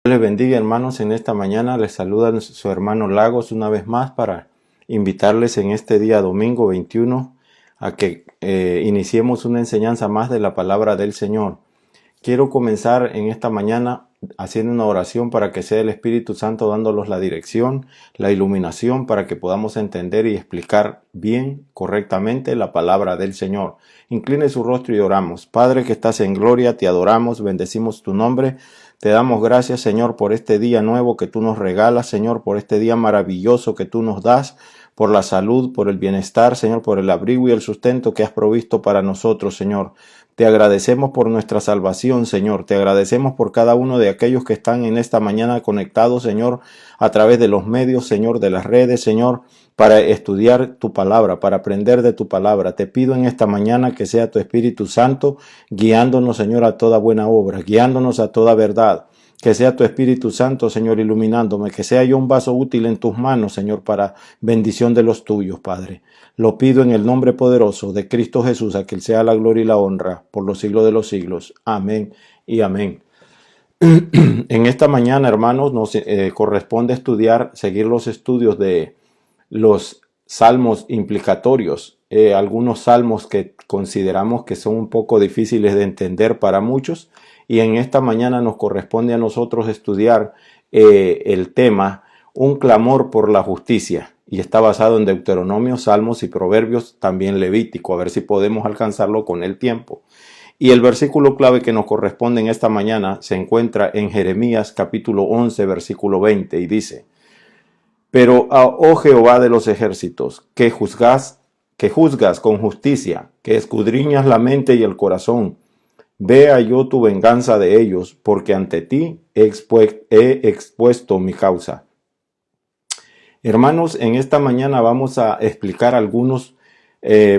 Les bendiga, hermanos. En esta mañana les saluda su hermano Lagos una vez más para invitarles en este día domingo 21 a que iniciemos una enseñanza más de la palabra del Señor. Quiero comenzar en esta mañana haciendo una oración para que sea el Espíritu Santo dándonos la dirección, la iluminación para que podamos entender y explicar bien, correctamente la palabra del Señor. Incline su rostro y oramos. Padre que estás en gloria, te adoramos, bendecimos tu nombre. Te damos gracias, Señor, por este día nuevo que tú nos regalas, Señor, por este día maravilloso que tú nos das, por la salud, por el bienestar, Señor, por el abrigo y el sustento que has provisto para nosotros, Señor. Te agradecemos por nuestra salvación, Señor. Te agradecemos por cada uno de aquellos que están en esta mañana conectados, Señor, a través de los medios, Señor, de las redes, Señor, para estudiar tu palabra, para aprender de tu palabra. Te pido en esta mañana que sea tu Espíritu Santo guiándonos, Señor, a toda buena obra, guiándonos a toda verdad. Que sea tu Espíritu Santo, Señor, iluminándome, que sea yo un vaso útil en tus manos, Señor, para bendición de los tuyos, Padre. Lo pido en el nombre poderoso de Cristo Jesús, a quien sea la gloria y la honra por los siglos de los siglos. Amén y amén. En esta mañana, hermanos, nos corresponde seguir los estudios de los salmos implicatorios, algunos salmos que consideramos que son un poco difíciles de entender para muchos, y en esta mañana nos corresponde a nosotros estudiar el tema un clamor por la justicia, y está basado en Deuteronomio, Salmos y Proverbios, también Levítico, a ver si podemos alcanzarlo con el tiempo. Y el versículo clave que nos corresponde en esta mañana se encuentra en Jeremías capítulo 11, versículo 20, y dice: Pero, oh Jehová de los ejércitos, que juzgas con justicia, que escudriñas la mente y el corazón, vea yo tu venganza de ellos, porque ante ti he expuesto mi causa. Hermanos, en esta mañana vamos a explicar algunos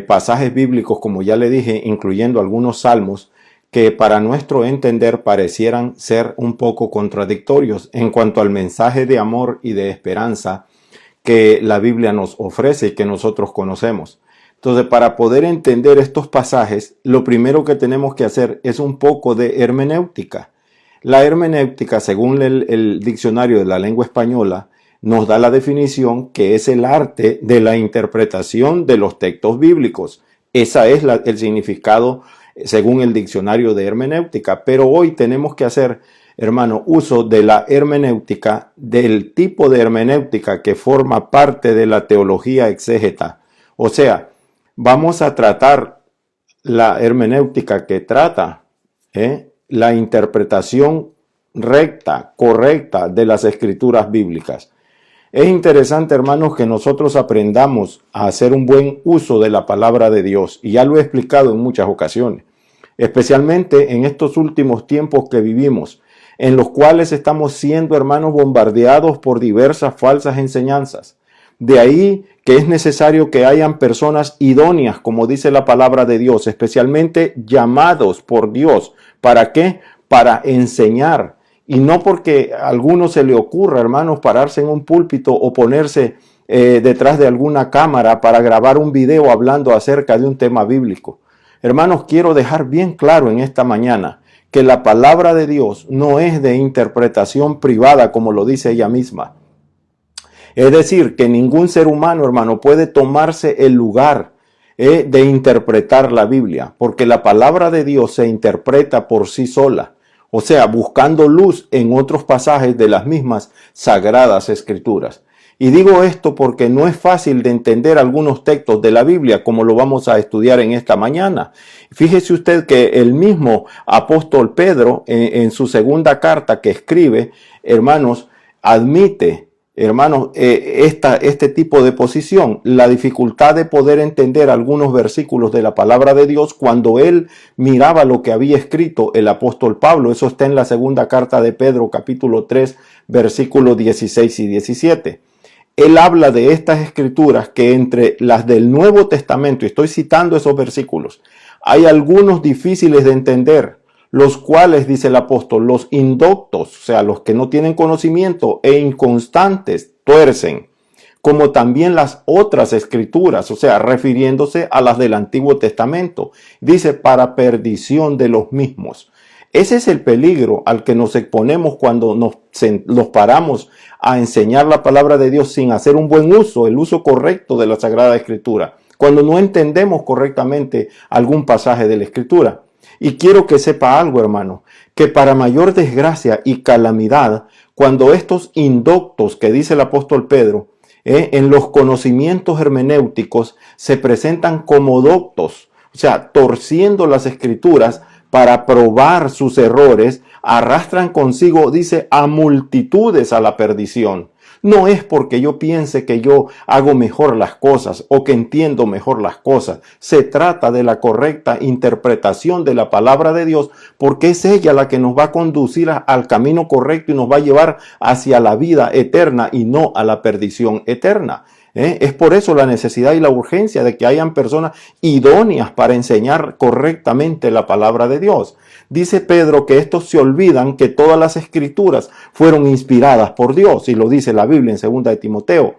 pasajes bíblicos, como ya le dije, incluyendo algunos salmos, que para nuestro entender parecieran ser un poco contradictorios en cuanto al mensaje de amor y de esperanza que la Biblia nos ofrece y que nosotros conocemos. Entonces, para poder entender estos pasajes, lo primero que tenemos que hacer es un poco de hermenéutica. La hermenéutica, según el diccionario de la lengua española, nos da la definición que es el arte de la interpretación de los textos bíblicos. Ese es el significado según el diccionario de hermenéutica. Pero hoy tenemos que hacer, hermano, uso de la hermenéutica, del tipo de hermenéutica que forma parte de la teología exégeta. O sea, vamos a tratar la hermenéutica que trata la interpretación recta, correcta de las escrituras bíblicas. Es interesante, hermanos, que nosotros aprendamos a hacer un buen uso de la palabra de Dios, y ya lo he explicado en muchas ocasiones, especialmente en estos últimos tiempos que vivimos, en los cuales estamos siendo, hermanos, bombardeados por diversas falsas enseñanzas. De ahí que es necesario que hayan personas idóneas, como dice la palabra de Dios, especialmente llamados por Dios. ¿Para qué? Para enseñar. Y no porque a alguno se le ocurra, hermanos, pararse en un púlpito o ponerse detrás de alguna cámara para grabar un video hablando acerca de un tema bíblico. Hermanos, quiero dejar bien claro en esta mañana que la palabra de Dios no es de interpretación privada, como lo dice ella misma. Es decir, que ningún ser humano, hermano, puede tomarse el lugar de interpretar la Biblia, porque la palabra de Dios se interpreta por sí sola. O sea, buscando luz en otros pasajes de las mismas sagradas escrituras. Y digo esto porque no es fácil de entender algunos textos de la Biblia, como lo vamos a estudiar en esta mañana. Fíjese usted que el mismo apóstol Pedro, en su segunda carta que escribe, hermanos, admite, hermanos, este tipo de posición, la dificultad de poder entender algunos versículos de la palabra de Dios cuando él miraba lo que había escrito el apóstol Pablo. Eso está en la segunda carta de Pedro, capítulo 3, versículos 16 y 17. Él habla de estas escrituras que entre las del Nuevo Testamento, y estoy citando esos versículos, hay algunos difíciles de entender, los cuales, dice el apóstol, los indoctos, o sea, los que no tienen conocimiento e inconstantes, tuercen, como también las otras escrituras, o sea, refiriéndose a las del Antiguo Testamento. Dice, para perdición de los mismos. Ese es el peligro al que nos exponemos cuando nos paramos a enseñar la palabra de Dios sin hacer un buen uso, el uso correcto de la Sagrada Escritura, cuando no entendemos correctamente algún pasaje de la Escritura. Y quiero que sepa algo, hermano, que para mayor desgracia y calamidad, cuando estos indoctos que dice el apóstol Pedro, en los conocimientos hermenéuticos se presentan como doctos, o sea, torciendo las Escrituras para probar sus errores, arrastran consigo, dice, a multitudes a la perdición. No es porque yo piense que yo hago mejor las cosas o que entiendo mejor las cosas. Se trata de la correcta interpretación de la palabra de Dios, porque es ella la que nos va a conducir al camino correcto y nos va a llevar hacia la vida eterna y no a la perdición eterna. Es por eso la necesidad y la urgencia de que hayan personas idóneas para enseñar correctamente la palabra de Dios. Dice Pedro que estos se olvidan que todas las escrituras fueron inspiradas por Dios, y lo dice la Biblia en 2 de Timoteo,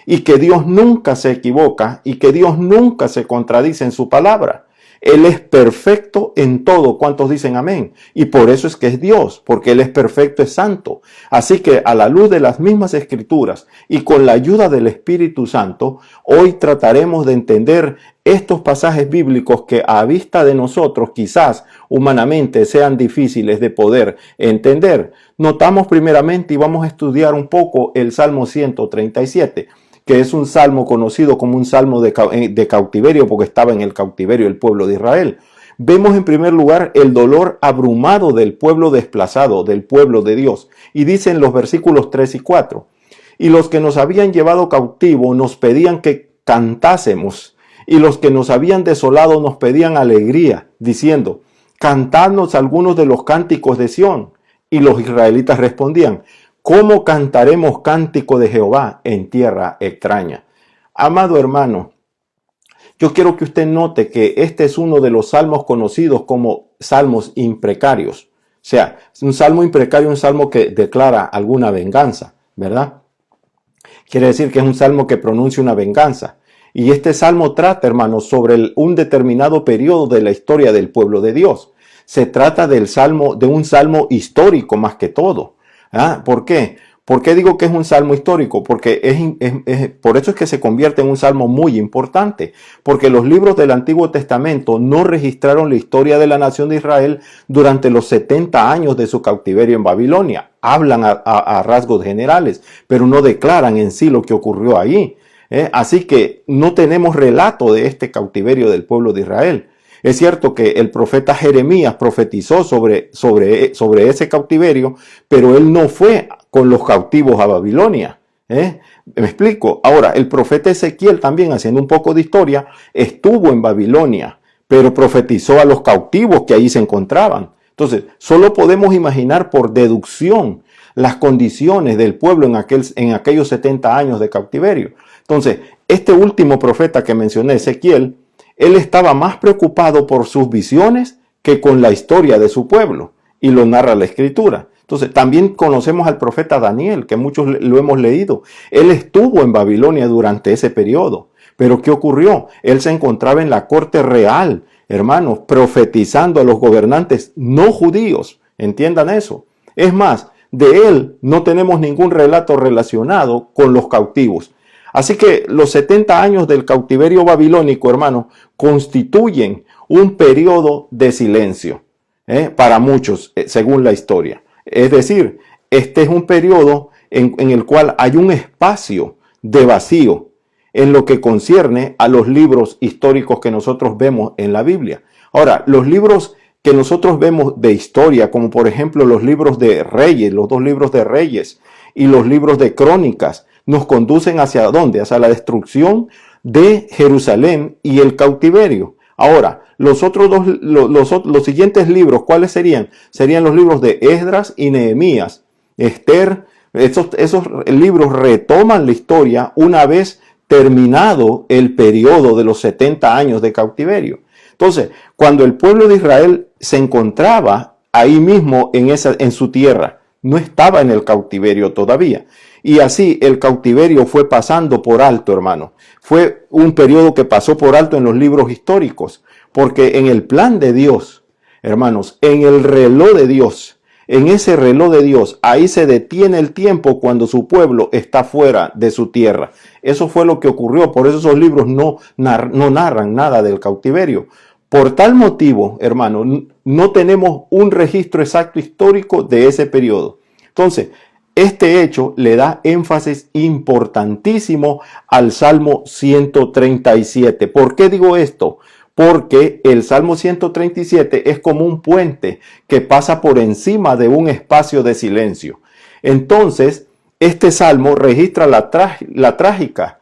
y que Dios nunca se equivoca y que Dios nunca se contradice en su palabra. Él es perfecto en todo. ¿Cuántos dicen amén? Y por eso es que es Dios, porque Él es perfecto, es santo. Así que a la luz de las mismas escrituras y con la ayuda del Espíritu Santo, hoy trataremos de entender estos pasajes bíblicos que a vista de nosotros quizás humanamente sean difíciles de poder entender. Notamos primeramente y vamos a estudiar un poco el Salmo 137. Que es un salmo conocido como un salmo de cautiverio, porque estaba en el cautiverio el pueblo de Israel. Vemos en primer lugar el dolor abrumado del pueblo desplazado, del pueblo de Dios. Y dice en los versículos 3 y 4, y los que nos habían llevado cautivo nos pedían que cantásemos, y los que nos habían desolado nos pedían alegría, diciendo, cantadnos algunos de los cánticos de Sión. Y los israelitas respondían, ¿cómo cantaremos cántico de Jehová en tierra extraña? Amado hermano, yo quiero que usted note que este es uno de los salmos conocidos como salmos imprecarios. O sea, un salmo imprecario, un salmo que declara alguna venganza, ¿verdad? Quiere decir que es un salmo que pronuncia una venganza. Y este salmo trata, hermanos, sobre un determinado periodo de la historia del pueblo de Dios. Se trata de un salmo histórico más que todo. ¿Por qué? ¿Por qué digo que es un salmo histórico? Porque por eso es que se convierte en un salmo muy importante, porque los libros del Antiguo Testamento no registraron la historia de la nación de Israel durante los 70 años de su cautiverio en Babilonia. Hablan a rasgos generales, pero no declaran en sí lo que ocurrió ahí. Así que no tenemos relato de este cautiverio del pueblo de Israel. Es cierto que el profeta Jeremías profetizó sobre ese cautiverio, pero él no fue con los cautivos a Babilonia. ¿Me explico? Ahora, el profeta Ezequiel también, haciendo un poco de historia, estuvo en Babilonia, pero profetizó a los cautivos que ahí se encontraban. Entonces, solo podemos imaginar por deducción las condiciones del pueblo en aquellos 70 años de cautiverio. Entonces, este último profeta que mencioné, Ezequiel, él estaba más preocupado por sus visiones que con la historia de su pueblo, y lo narra la Escritura. Entonces, también conocemos al profeta Daniel, que muchos lo hemos leído. Él estuvo en Babilonia durante ese periodo. Pero ¿qué ocurrió? Él se encontraba en la corte real, hermanos, profetizando a los gobernantes no judíos. Entiendan eso. Es más, de él no tenemos ningún relato relacionado con los cautivos. Así que los 70 años del cautiverio babilónico, hermano, constituyen un periodo de silencio para muchos, según la historia. Es decir, este es un periodo en el cual hay un espacio de vacío en lo que concierne a los libros históricos que nosotros vemos en la Biblia. Ahora, los libros que nosotros vemos de historia, como por ejemplo los libros de Reyes, los 2 libros de Reyes y los libros de Crónicas, nos conducen hacia ¿dónde? Hacia la destrucción de Jerusalén y el cautiverio. Ahora, los siguientes libros, ¿cuáles serían? Serían los libros de Esdras y Nehemías. Esther, esos libros retoman la historia una vez terminado el periodo de los 70 años de cautiverio. Entonces, cuando el pueblo de Israel se encontraba ahí mismo en su tierra, no estaba en el cautiverio todavía. Y así el cautiverio fue pasando por alto, hermano. Fue un periodo que pasó por alto en los libros históricos, porque en el plan de Dios, hermanos, en el reloj de Dios. En ese reloj de Dios, ahí se detiene el tiempo cuando su pueblo está fuera de su tierra. Eso fue lo que ocurrió, por eso esos libros no narran nada del cautiverio. Por tal motivo, hermano, no tenemos un registro exacto histórico de ese periodo. Entonces, este hecho le da énfasis importantísimo al Salmo 137. ¿Por qué digo esto? Porque el Salmo 137 es como un puente que pasa por encima de un espacio de silencio. Entonces, este salmo registra la trágica,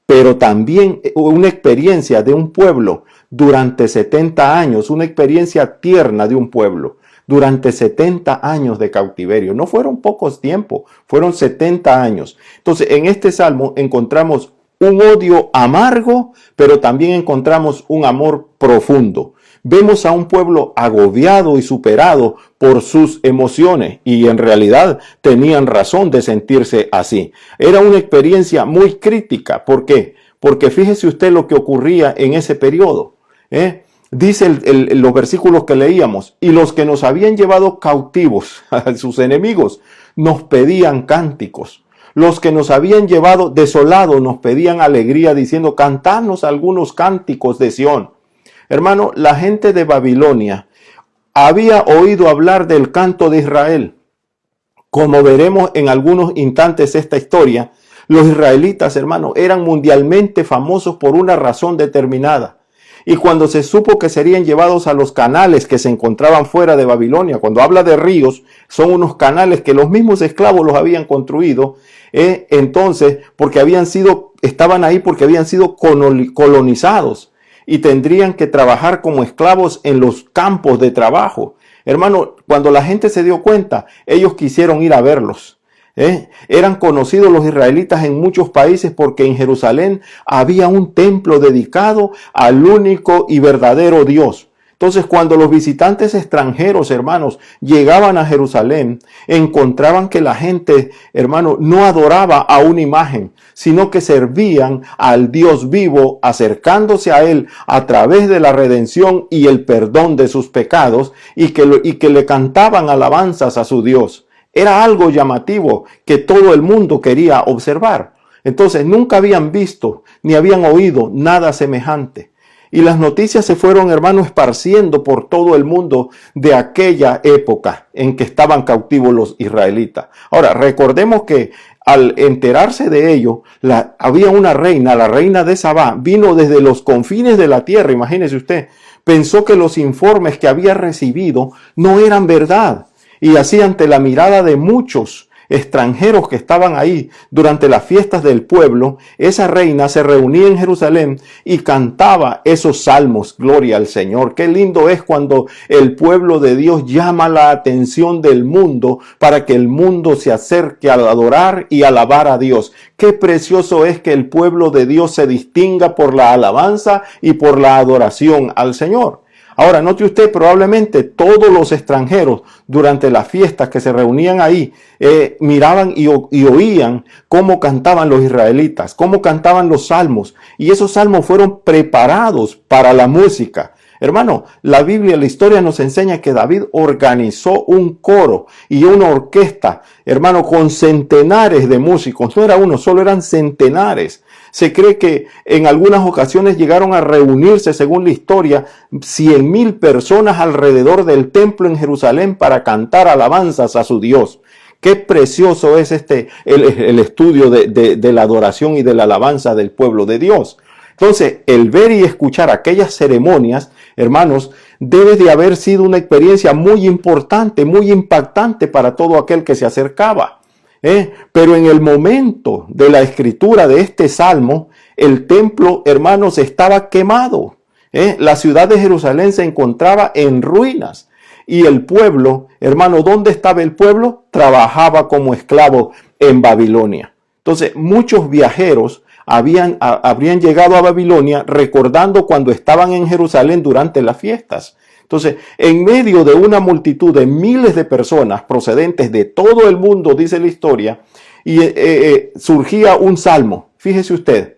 pero también una experiencia de un pueblo durante 70 años, una experiencia tierna de un pueblo durante 70 años de cautiverio. No fueron pocos tiempos, fueron 70 años. Entonces, en este salmo encontramos un odio amargo, pero también encontramos un amor profundo. Vemos a un pueblo agobiado y superado por sus emociones y en realidad tenían razón de sentirse así. Era una experiencia muy crítica. ¿Por qué? Porque fíjese usted lo que ocurría en ese periodo. Dice los versículos que leíamos, y los que nos habían llevado cautivos a sus enemigos nos pedían cánticos. Los que nos habían llevado desolados nos pedían alegría diciendo, cantadnos algunos cánticos de Sión. Hermano, la gente de Babilonia había oído hablar del canto de Israel. Como veremos en algunos instantes esta historia, los israelitas, hermano, eran mundialmente famosos por una razón determinada. Y cuando se supo que serían llevados a los canales que se encontraban fuera de Babilonia, cuando habla de ríos, son unos canales que los mismos esclavos los habían construido, entonces, estaban ahí porque habían sido colonizados y tendrían que trabajar como esclavos en los campos de trabajo. Hermano, cuando la gente se dio cuenta, ellos quisieron ir a verlos. Eran conocidos los israelitas en muchos países porque en Jerusalén había un templo dedicado al único y verdadero Dios. Entonces, cuando los visitantes extranjeros, hermanos, llegaban a Jerusalén, encontraban que la gente, hermano, no adoraba a una imagen, sino que servían al Dios vivo, acercándose a Él a través de la redención y el perdón de sus pecados, y que le cantaban alabanzas a su Dios. Era algo llamativo que todo el mundo quería observar. Entonces, nunca habían visto ni habían oído nada semejante. Y las noticias se fueron, hermano, esparciendo por todo el mundo de aquella época en que estaban cautivos los israelitas. Ahora, recordemos que al enterarse de ello, había una reina, la reina de Sabá, vino desde los confines de la tierra, imagínese usted, pensó que los informes que había recibido no eran verdad. Y así, ante la mirada de muchos extranjeros que estaban ahí durante las fiestas del pueblo, esa reina se reunía en Jerusalén y cantaba esos salmos, gloria al Señor. Qué lindo es cuando el pueblo de Dios llama la atención del mundo para que el mundo se acerque a adorar y alabar a Dios. Qué precioso es que el pueblo de Dios se distinga por la alabanza y por la adoración al Señor. Ahora, note usted, probablemente todos los extranjeros durante las fiestas que se reunían ahí miraban y oían cómo cantaban los israelitas, cómo cantaban los salmos. Y esos salmos fueron preparados para la música. Hermano, la Biblia, la historia nos enseña que David organizó un coro y una orquesta, hermano, con centenares de músicos. No era uno, solo eran centenares. Se cree que en algunas ocasiones llegaron a reunirse, según la historia, 100,000 personas alrededor del templo en Jerusalén para cantar alabanzas a su Dios. Qué precioso es el estudio de la adoración y de la alabanza del pueblo de Dios. Entonces, el ver y escuchar aquellas ceremonias, hermanos, debe de haber sido una experiencia muy importante, muy impactante para todo aquel que se acercaba. Pero en el momento de la escritura de este salmo, el templo, hermanos, estaba quemado. La ciudad de Jerusalén se encontraba en ruinas. Y el pueblo, hermano, ¿dónde estaba el pueblo? Trabajaba como esclavo en Babilonia. Entonces, muchos viajeros habrían llegado a Babilonia recordando cuando estaban en Jerusalén durante las fiestas. Entonces, en medio de una multitud de miles de personas procedentes de todo el mundo, dice la historia, y surgía un salmo. Fíjese usted,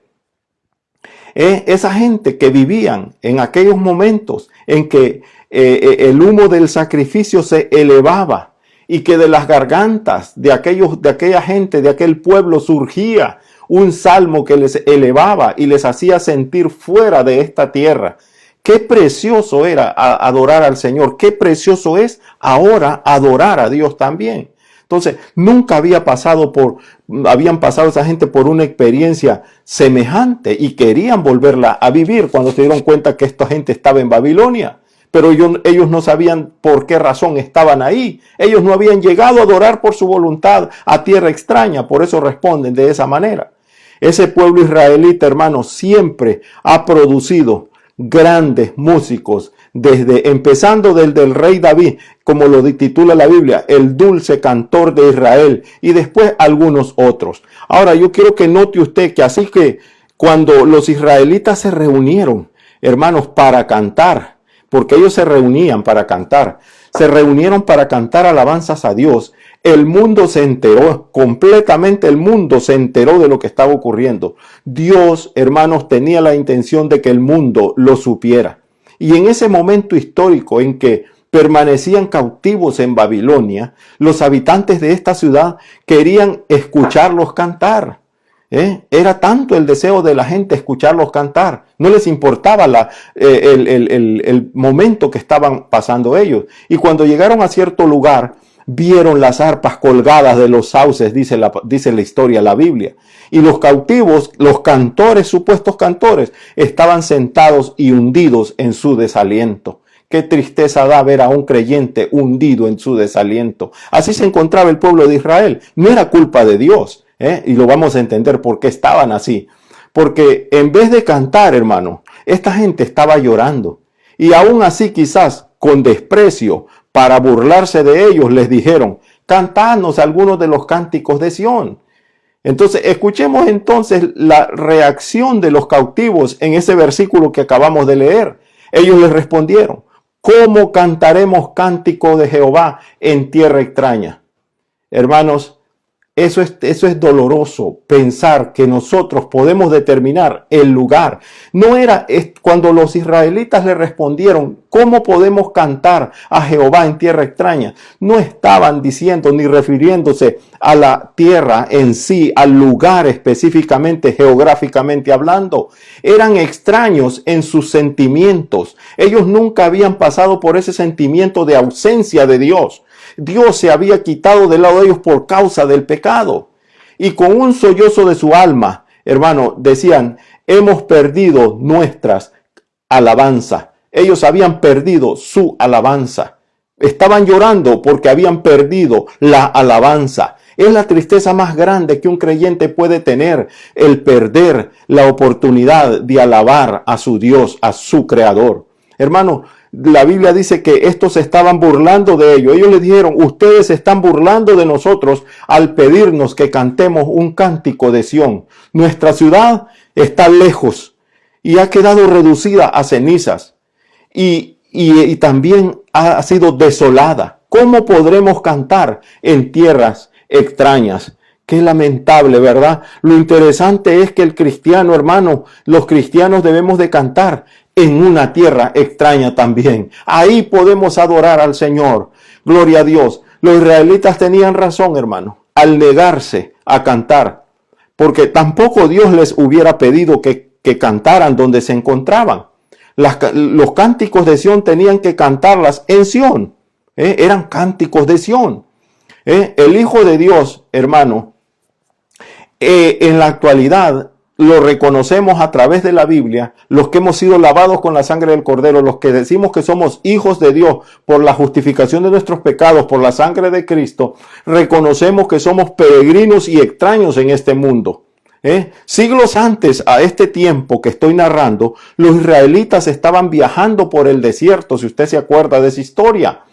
esa gente que vivían en aquellos momentos en que el humo del sacrificio se elevaba y que de las gargantas de aquella gente, de aquel pueblo surgía un salmo que les elevaba y les hacía sentir fuera de esta tierra. Qué precioso era adorar al Señor, qué precioso es ahora adorar a Dios también. Entonces, nunca habían pasado esa gente por una experiencia semejante y querían volverla a vivir cuando se dieron cuenta que esta gente estaba en Babilonia. Pero ellos no sabían por qué razón estaban ahí. Ellos no habían llegado a adorar por su voluntad a tierra extraña, por eso responden de esa manera. Ese pueblo israelita, hermanos, siempre ha producido grandes músicos, empezando desde el rey David, como lo titula la Biblia, el dulce cantor de Israel, y después algunos otros. Ahora, yo quiero que note usted que así que cuando los israelitas se reunieron, hermanos, para cantar, porque ellos se reunieron para cantar alabanzas a Dios, el mundo se enteró, completamente el mundo se enteró de lo que estaba ocurriendo. Dios, hermanos, tenía la intención de que el mundo lo supiera. Y en ese momento histórico en que permanecían cautivos en Babilonia, los habitantes de esta ciudad querían escucharlos cantar. Era tanto el deseo de la gente escucharlos cantar. No les importaba el momento que estaban pasando ellos. Y cuando llegaron a cierto lugar, vieron las arpas colgadas de los sauces, dice la historia, la Biblia. Y los cautivos, los cantores, supuestos cantores, estaban sentados y hundidos en su desaliento. Qué tristeza da ver a un creyente hundido en su desaliento. Así se encontraba el pueblo de Israel. No era culpa de Dios, y lo vamos a entender por qué estaban así. Porque en vez de cantar, hermano, esta gente estaba llorando. Y aún así, quizás con desprecio, para burlarse de ellos, les dijeron: cantadnos algunos de los cánticos de Sión. Entonces, escuchemos entonces la reacción de los cautivos en ese versículo que acabamos de leer. Ellos les respondieron: ¿cómo cantaremos cántico de Jehová en tierra extraña? Hermanos, eso es doloroso, pensar que nosotros podemos determinar el lugar. Cuando los israelitas le respondieron: ¿cómo podemos cantar a Jehová en tierra extraña? No estaban diciendo ni refiriéndose a la tierra en sí, al lugar específicamente, geográficamente hablando. Eran extraños en sus sentimientos. Ellos nunca habían pasado por ese sentimiento de ausencia de Dios. Dios se había quitado del lado de ellos por causa del pecado. Y con un sollozo de su alma, hermano, decían: hemos perdido nuestras alabanzas. Ellos habían perdido su alabanza. Estaban llorando porque habían perdido la alabanza. Es la tristeza más grande que un creyente puede tener, el perder la oportunidad de alabar a su Dios, a su Creador. Hermano, la Biblia dice que estos se estaban burlando de ellos. Ellos les dijeron: ustedes se están burlando de nosotros al pedirnos que cantemos un cántico de Sión. Nuestra ciudad está lejos y ha quedado reducida a cenizas y también ha sido desolada. ¿Cómo podremos cantar en tierras extrañas? Qué lamentable, ¿verdad? Lo interesante es que el cristiano, hermano, los cristianos debemos de cantar en una tierra extraña también. Ahí podemos adorar al Señor. Gloria a Dios. Los israelitas tenían razón, hermano, al negarse a cantar, porque tampoco Dios les hubiera pedido que cantaran donde se encontraban. Los cánticos de Sión tenían que cantarlas en Sión. Eran cánticos de Sión. El Hijo de Dios, hermano, en la actualidad lo reconocemos a través de la Biblia, los que hemos sido lavados con la sangre del Cordero, los que decimos que somos hijos de Dios por la justificación de nuestros pecados, por la sangre de Cristo, reconocemos que somos peregrinos y extraños en este mundo. Siglos antes a este tiempo que estoy narrando, los israelitas estaban viajando por el desierto, si usted se acuerda de esa historia.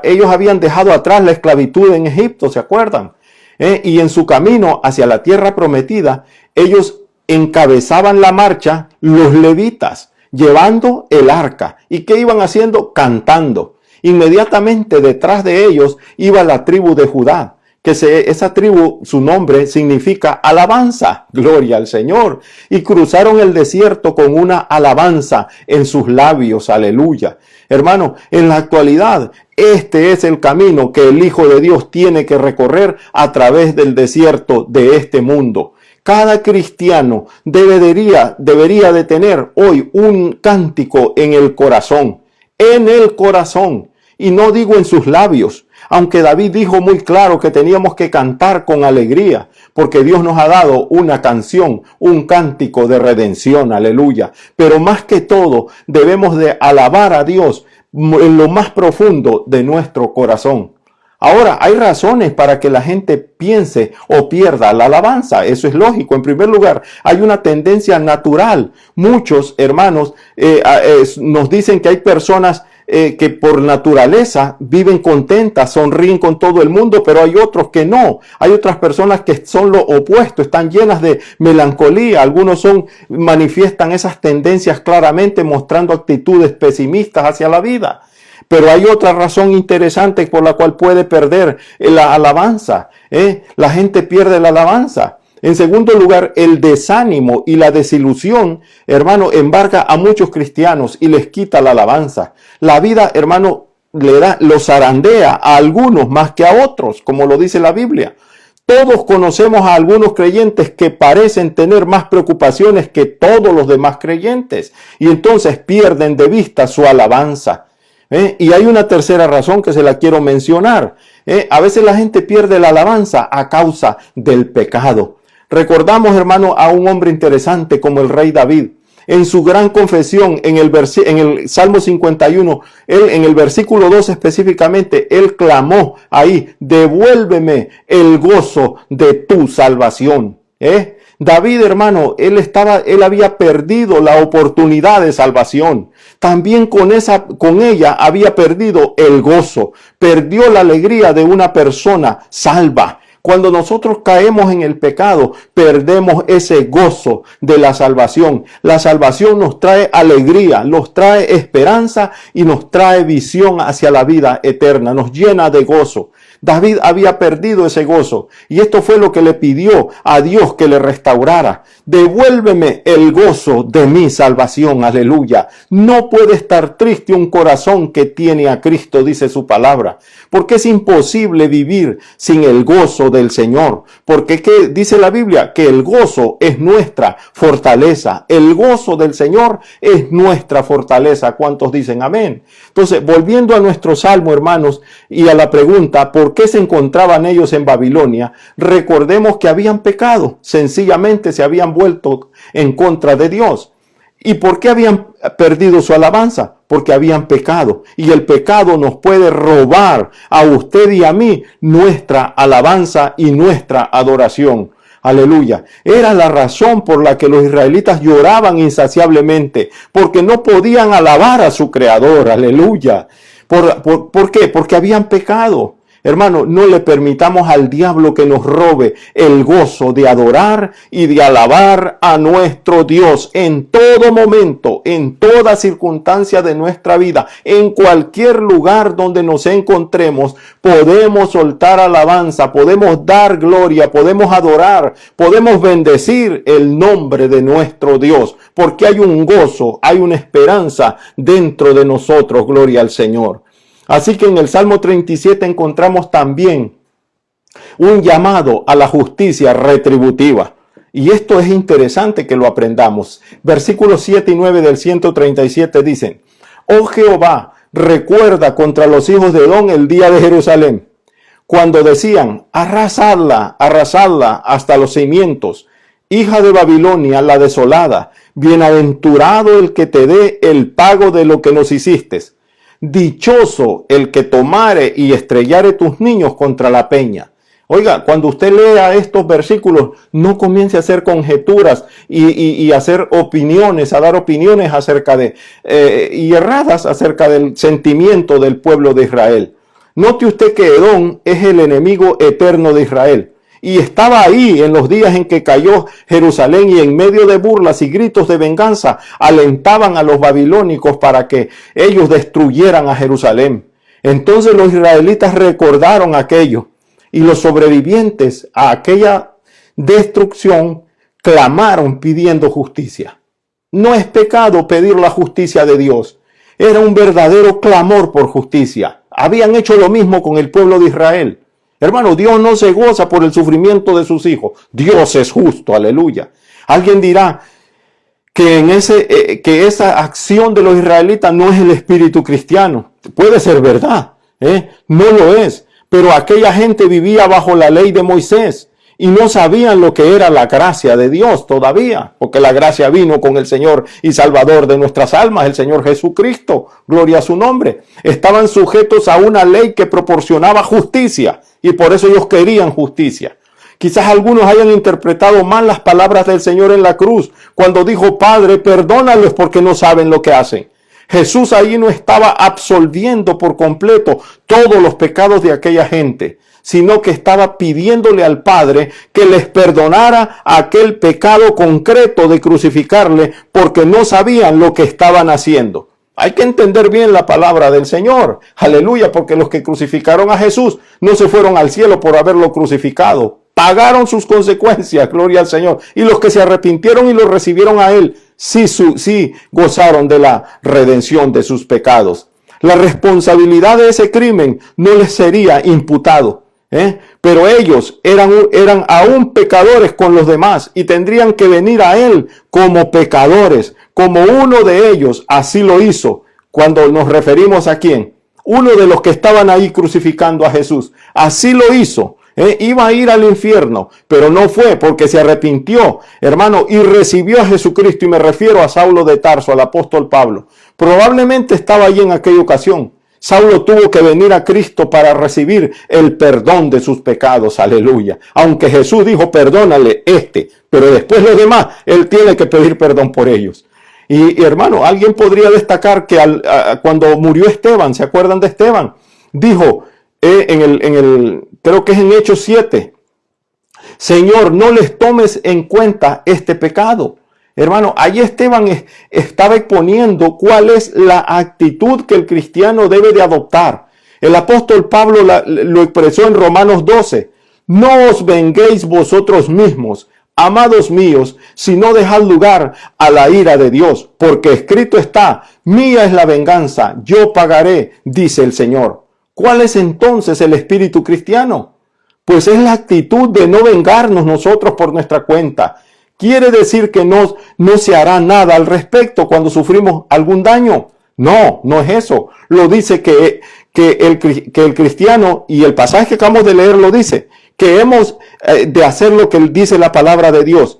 Ellos habían dejado atrás la esclavitud en Egipto, ¿se acuerdan? Y en su camino hacia la tierra prometida, ellos encabezaban la marcha los levitas, llevando el arca. ¿Y qué iban haciendo? Cantando. Inmediatamente detrás de ellos iba la tribu de Judá, esa tribu, su nombre significa alabanza, gloria al Señor. Y cruzaron el desierto con una alabanza en sus labios, aleluya. Hermano, en la actualidad, este es el camino que el Hijo de Dios tiene que recorrer a través del desierto de este mundo. Cada cristiano debería de tener hoy un cántico en el corazón, y no digo en sus labios, aunque David dijo muy claro que teníamos que cantar con alegría, porque Dios nos ha dado una canción, un cántico de redención, aleluya. Pero más que todo, debemos de alabar a Dios en lo más profundo de nuestro corazón. Ahora, hay razones para que la gente piense o pierda la alabanza. Eso es lógico. En primer lugar, hay una tendencia natural. Muchos hermanos nos dicen que hay personas que por naturaleza viven contentas, sonríen con todo el mundo, pero hay otros que no. Hay otras personas que son lo opuesto, están llenas de melancolía. Algunos manifiestan esas tendencias claramente, mostrando actitudes pesimistas hacia la vida. Pero hay otra razón interesante por la cual puede perder la alabanza. La gente pierde la alabanza. En segundo lugar, el desánimo y la desilusión, hermano, embarga a muchos cristianos y les quita la alabanza. La vida, hermano, los zarandea a algunos más que a otros, como lo dice la Biblia. Todos conocemos a algunos creyentes que parecen tener más preocupaciones que todos los demás creyentes y entonces pierden de vista su alabanza. Y hay una tercera razón que se la quiero mencionar. A veces la gente pierde la alabanza a causa del pecado. Recordamos, hermano, a un hombre interesante como el rey David. En su gran confesión, en el Salmo 51, él, en el versículo 2 específicamente, él clamó ahí: devuélveme el gozo de tu salvación. David, hermano, él había perdido la oportunidad de salvación. También con ella había perdido el gozo. Perdió la alegría de una persona salva. Cuando nosotros caemos en el pecado, perdemos ese gozo de la salvación. La salvación nos trae alegría, nos trae esperanza y nos trae visión hacia la vida eterna. Nos llena de gozo. David había perdido ese gozo y esto fue lo que le pidió a Dios que le restaurara. Devuélveme el gozo de mi salvación, aleluya. No puede estar triste un corazón que tiene a Cristo, dice su palabra, porque es imposible vivir sin el gozo del Señor, porque ¿qué dice la Biblia? Que el gozo es nuestra fortaleza. El gozo del Señor es nuestra fortaleza. ¿Cuántos dicen amén? Entonces, volviendo a nuestro salmo, hermanos, y a la pregunta, ¿por qué se encontraban ellos en Babilonia? Recordemos que habían pecado, sencillamente se habían vuelto en contra de Dios. ¿Y por qué habían perdido su alabanza? Porque habían pecado. Y el pecado nos puede robar a usted y a mí nuestra alabanza y nuestra adoración. Aleluya. Era la razón por la que los israelitas lloraban insaciablemente, porque no podían alabar a su Creador. Aleluya. ¿Por qué? Porque habían pecado. Hermano, no le permitamos al diablo que nos robe el gozo de adorar y de alabar a nuestro Dios en todo momento, en toda circunstancia de nuestra vida, en cualquier lugar donde nos encontremos. Podemos soltar alabanza, podemos dar gloria, podemos adorar, podemos bendecir el nombre de nuestro Dios, porque hay un gozo, hay una esperanza dentro de nosotros, gloria al Señor. Así que en el Salmo 37 encontramos también un llamado a la justicia retributiva. Y esto es interesante que lo aprendamos. Versículos 7 y 9 del 137 dicen: Oh Jehová, recuerda contra los hijos de Edom el día de Jerusalén, cuando decían: arrasadla, arrasadla hasta los cimientos, hija de Babilonia, la desolada, bienaventurado el que te dé el pago de lo que nos hiciste. Dichoso el que tomare y estrellare tus niños contra la peña. Oiga, cuando usted lea estos versículos, no comience a hacer conjeturas y hacer opiniones, a dar opiniones acerca de, y erradas acerca del sentimiento del pueblo de Israel. Note usted que Edom es el enemigo eterno de Israel. Y estaba ahí en los días en que cayó Jerusalén, y en medio de burlas y gritos de venganza alentaban a los babilónicos para que ellos destruyeran a Jerusalén. Entonces los israelitas recordaron aquello y los sobrevivientes a aquella destrucción clamaron pidiendo justicia. No es pecado pedir la justicia de Dios. Era un verdadero clamor por justicia. Habían hecho lo mismo con el pueblo de Israel. Hermano, Dios no se goza por el sufrimiento de sus hijos. Dios es justo, aleluya. Alguien dirá que que esa acción de los israelitas no es el espíritu cristiano. Puede ser verdad, no lo es. Pero aquella gente vivía bajo la ley de Moisés y no sabían lo que era la gracia de Dios todavía, porque la gracia vino con el Señor y Salvador de nuestras almas, el Señor Jesucristo, gloria a su nombre. Estaban sujetos a una ley que proporcionaba justicia y por eso ellos querían justicia. Quizás algunos hayan interpretado mal las palabras del Señor en la cruz cuando dijo: Padre, perdónalos porque no saben lo que hacen. Jesús ahí no estaba absolviendo por completo todos los pecados de aquella gente, sino que estaba pidiéndole al Padre que les perdonara aquel pecado concreto de crucificarle porque no sabían lo que estaban haciendo. Hay que entender bien la palabra del Señor, aleluya, porque los que crucificaron a Jesús no se fueron al cielo por haberlo crucificado. Pagaron sus consecuencias, gloria al Señor. Y los que se arrepintieron y lo recibieron a Él, sí gozaron de la redención de sus pecados. La responsabilidad de ese crimen no les sería imputado. Pero ellos eran aún pecadores con los demás y tendrían que venir a Él como pecadores, como uno de ellos así lo hizo. Cuando nos referimos a quién, uno de los que estaban ahí crucificando a Jesús, así lo hizo. Iba a ir al infierno, pero no fue porque se arrepintió, hermano, y recibió a Jesucristo. Y me refiero a Saulo de Tarso, al apóstol Pablo. Probablemente estaba allí en aquella ocasión. Saulo tuvo que venir a Cristo para recibir el perdón de sus pecados, aleluya. Aunque Jesús dijo: perdónale pero después los demás, él tiene que pedir perdón por ellos. Y hermano, alguien podría destacar que cuando murió Esteban, ¿se acuerdan de Esteban? Dijo, creo que es en Hechos 7, Señor, no les tomes en cuenta este pecado. Hermano, ahí Esteban estaba exponiendo cuál es la actitud que el cristiano debe de adoptar. El apóstol Pablo lo expresó en Romanos 12. No os venguéis vosotros mismos, amados míos, sino dejad lugar a la ira de Dios, porque escrito está: mía es la venganza, yo pagaré, dice el Señor. ¿Cuál es entonces el espíritu cristiano? Pues es la actitud de no vengarnos nosotros por nuestra cuenta. ¿Quiere decir que no se hará nada al respecto cuando sufrimos algún daño? No, no es eso. Lo dice que el cristiano, y el pasaje que acabamos de leer lo dice, que hemos de hacer lo que dice la palabra de Dios.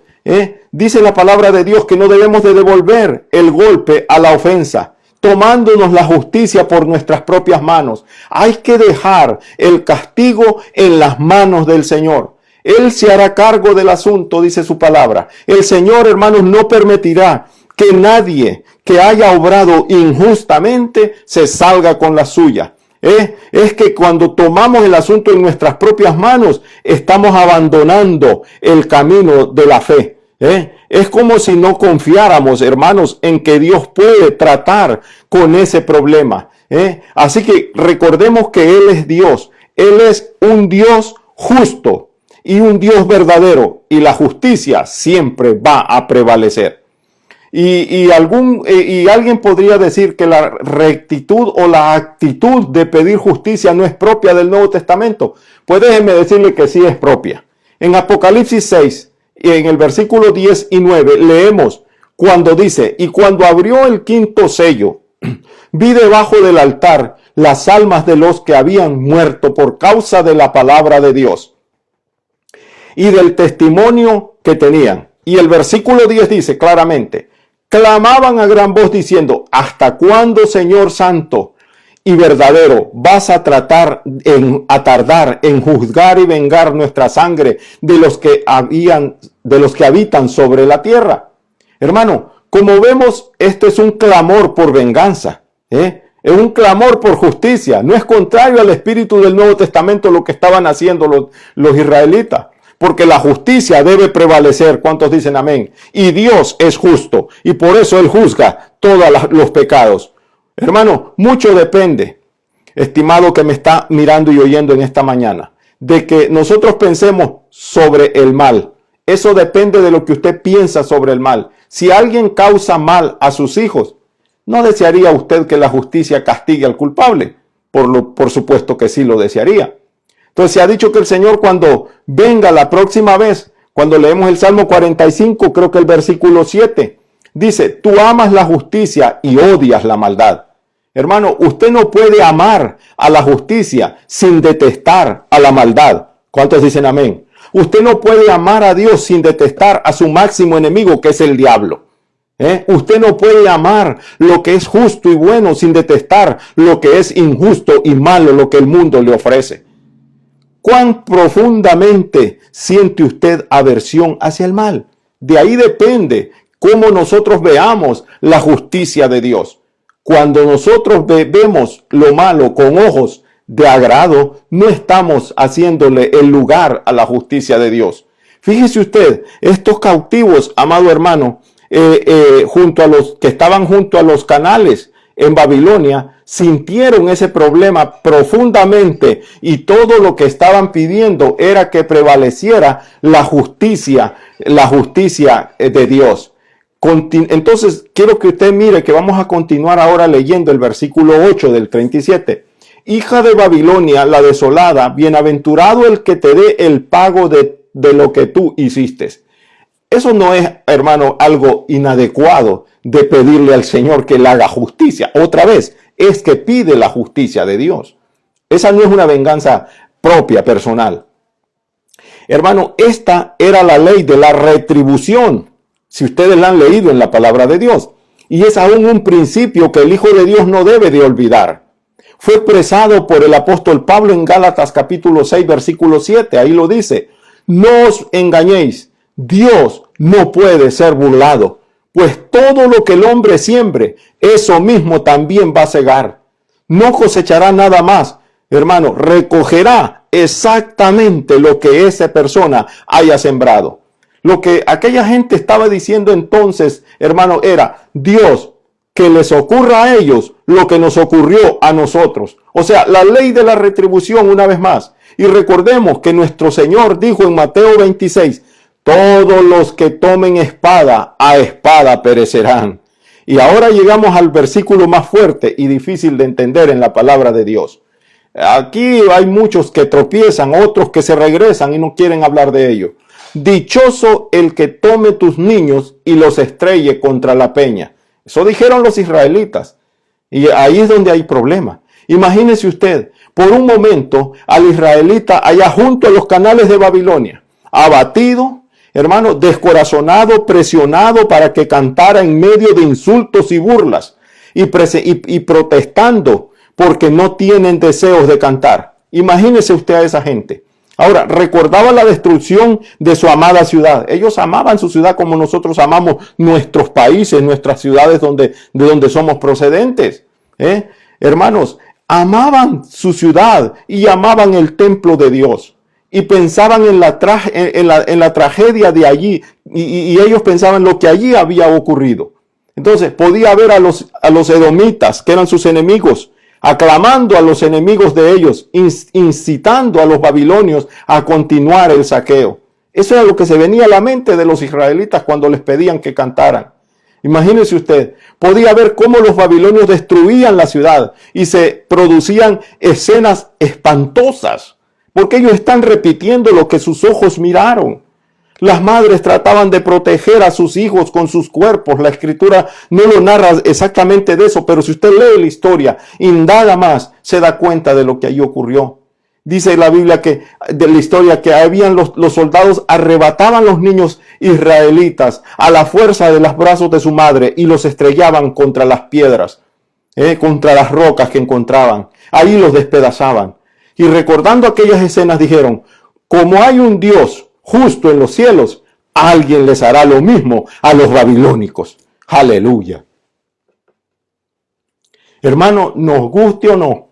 Dice la palabra de Dios que no debemos de devolver el golpe a la ofensa, tomándonos la justicia por nuestras propias manos. Hay que dejar el castigo en las manos del Señor. Él se hará cargo del asunto, dice su palabra. El Señor, hermanos, no permitirá que nadie que haya obrado injustamente se salga con la suya. Es que cuando tomamos el asunto en nuestras propias manos, estamos abandonando el camino de la fe. Es como si no confiáramos, hermanos, en que Dios puede tratar con ese problema. Así que recordemos que Él es Dios. Él es un Dios justo y un Dios verdadero, y la justicia siempre va a prevalecer. Y alguien podría decir que la rectitud o la actitud de pedir justicia no es propia del Nuevo Testamento. Pues déjenme decirle que sí es propia. En Apocalipsis 6, y en el versículo 10 y 9, leemos cuando dice: y cuando abrió el quinto sello, vi debajo del altar las almas de los que habían muerto por causa de la palabra de Dios y del testimonio que tenían. Y el versículo 10 dice claramente: clamaban a gran voz diciendo: ¿hasta cuándo, Señor Santo y verdadero, vas a tardar en juzgar y vengar nuestra sangre de los que habitan sobre la tierra? Hermano, como vemos, esto es un clamor por venganza, es un clamor por justicia. No es contrario al espíritu del Nuevo Testamento lo que estaban haciendo los israelitas, porque la justicia debe prevalecer. ¿Cuántos dicen amén? Y Dios es justo, y por eso Él juzga todos los pecados. Hermano, mucho depende, estimado que me está mirando y oyendo en esta mañana, de que nosotros pensemos sobre el mal. Eso depende de lo que usted piensa sobre el mal. Si alguien causa mal a sus hijos, ¿no desearía usted que la justicia castigue al culpable? Por supuesto que sí lo desearía. Entonces se ha dicho que el Señor, cuando venga la próxima vez, cuando leemos el Salmo 45, creo que el versículo 7, dice, tú amas la justicia y odias la maldad. Hermano, usted no puede amar a la justicia sin detestar a la maldad. ¿Cuántos dicen amén? Usted no puede amar a Dios sin detestar a su máximo enemigo, que es el diablo. Usted no puede amar lo que es justo y bueno sin detestar lo que es injusto y malo, lo que el mundo le ofrece. ¿Cuán profundamente siente usted aversión hacia el mal? De ahí depende cómo nosotros veamos la justicia de Dios. Cuando nosotros vemos lo malo con ojos de agrado, no estamos haciéndole el lugar a la justicia de Dios. Fíjese usted, estos cautivos, amado hermano, junto a los que estaban junto a los canales en Babilonia, sintieron ese problema profundamente y todo lo que estaban pidiendo era que prevaleciera la justicia de Dios. Entonces, quiero que usted mire que vamos a continuar ahora leyendo el versículo 8 del 37. Hija de Babilonia, la desolada, bienaventurado el que te dé el pago de lo que tú hiciste. Eso no es, hermano, algo inadecuado de pedirle al Señor que le haga justicia. Otra vez, es que pide la justicia de Dios. Esa no es una venganza propia, personal. Hermano, esta era la ley de la retribución, si ustedes la han leído en la palabra de Dios. Y es aún un principio que el Hijo de Dios no debe de olvidar. Fue expresado por el apóstol Pablo en Gálatas capítulo 6, versículo 7. Ahí lo dice, no os engañéis, Dios no puede ser burlado, pues todo lo que el hombre siembre, eso mismo también va a segar. No cosechará nada más, hermano, recogerá exactamente lo que esa persona haya sembrado. Lo que aquella gente estaba diciendo entonces, hermano, era Dios, que les ocurra a ellos lo que nos ocurrió a nosotros. O sea, la ley de la retribución una vez más. Y recordemos que nuestro Señor dijo en Mateo 26, todos los que tomen espada, a espada perecerán. Y ahora llegamos al versículo más fuerte y difícil de entender en la palabra de Dios. Aquí hay muchos que tropiezan, otros que se regresan y no quieren hablar de ello. Dichoso el que tome tus niños y los estrelle contra la peña. Eso dijeron los israelitas. Y ahí es donde hay problema. Imagínese usted, por un momento, al israelita allá junto a los canales de Babilonia, abatido, hermano, descorazonado, presionado para que cantara en medio de insultos y burlas y protestando porque no tienen deseos de cantar. Imagínese usted a esa gente. Ahora, recordaba la destrucción de su amada ciudad. Ellos amaban su ciudad como nosotros amamos nuestros países, nuestras ciudades de donde somos procedentes. Hermanos, amaban su ciudad y amaban el templo de Dios. Y pensaban en la tragedia de allí. Y ellos pensaban lo que allí había ocurrido. Entonces, podía ver a los edomitas, que eran sus enemigos, aclamando a los enemigos de ellos, incitando a los babilonios a continuar el saqueo. Eso era lo que se venía a la mente de los israelitas cuando les pedían que cantaran. Imagínese usted, podía ver cómo los babilonios destruían la ciudad y se producían escenas espantosas, porque ellos están repitiendo lo que sus ojos miraron. Las madres trataban de proteger a sus hijos con sus cuerpos. La escritura no lo narra exactamente de eso, pero si usted lee la historia, indaga más, se da cuenta de lo que allí ocurrió. Dice la Biblia de la historia que habían los soldados arrebataban los niños israelitas a la fuerza de los brazos de su madre y los estrellaban contra las piedras, contra las rocas que encontraban. Ahí los despedazaban. Y recordando aquellas escenas dijeron, como hay un Dios justo en los cielos, alguien les hará lo mismo a los babilónicos. Aleluya. Hermano, nos guste o no,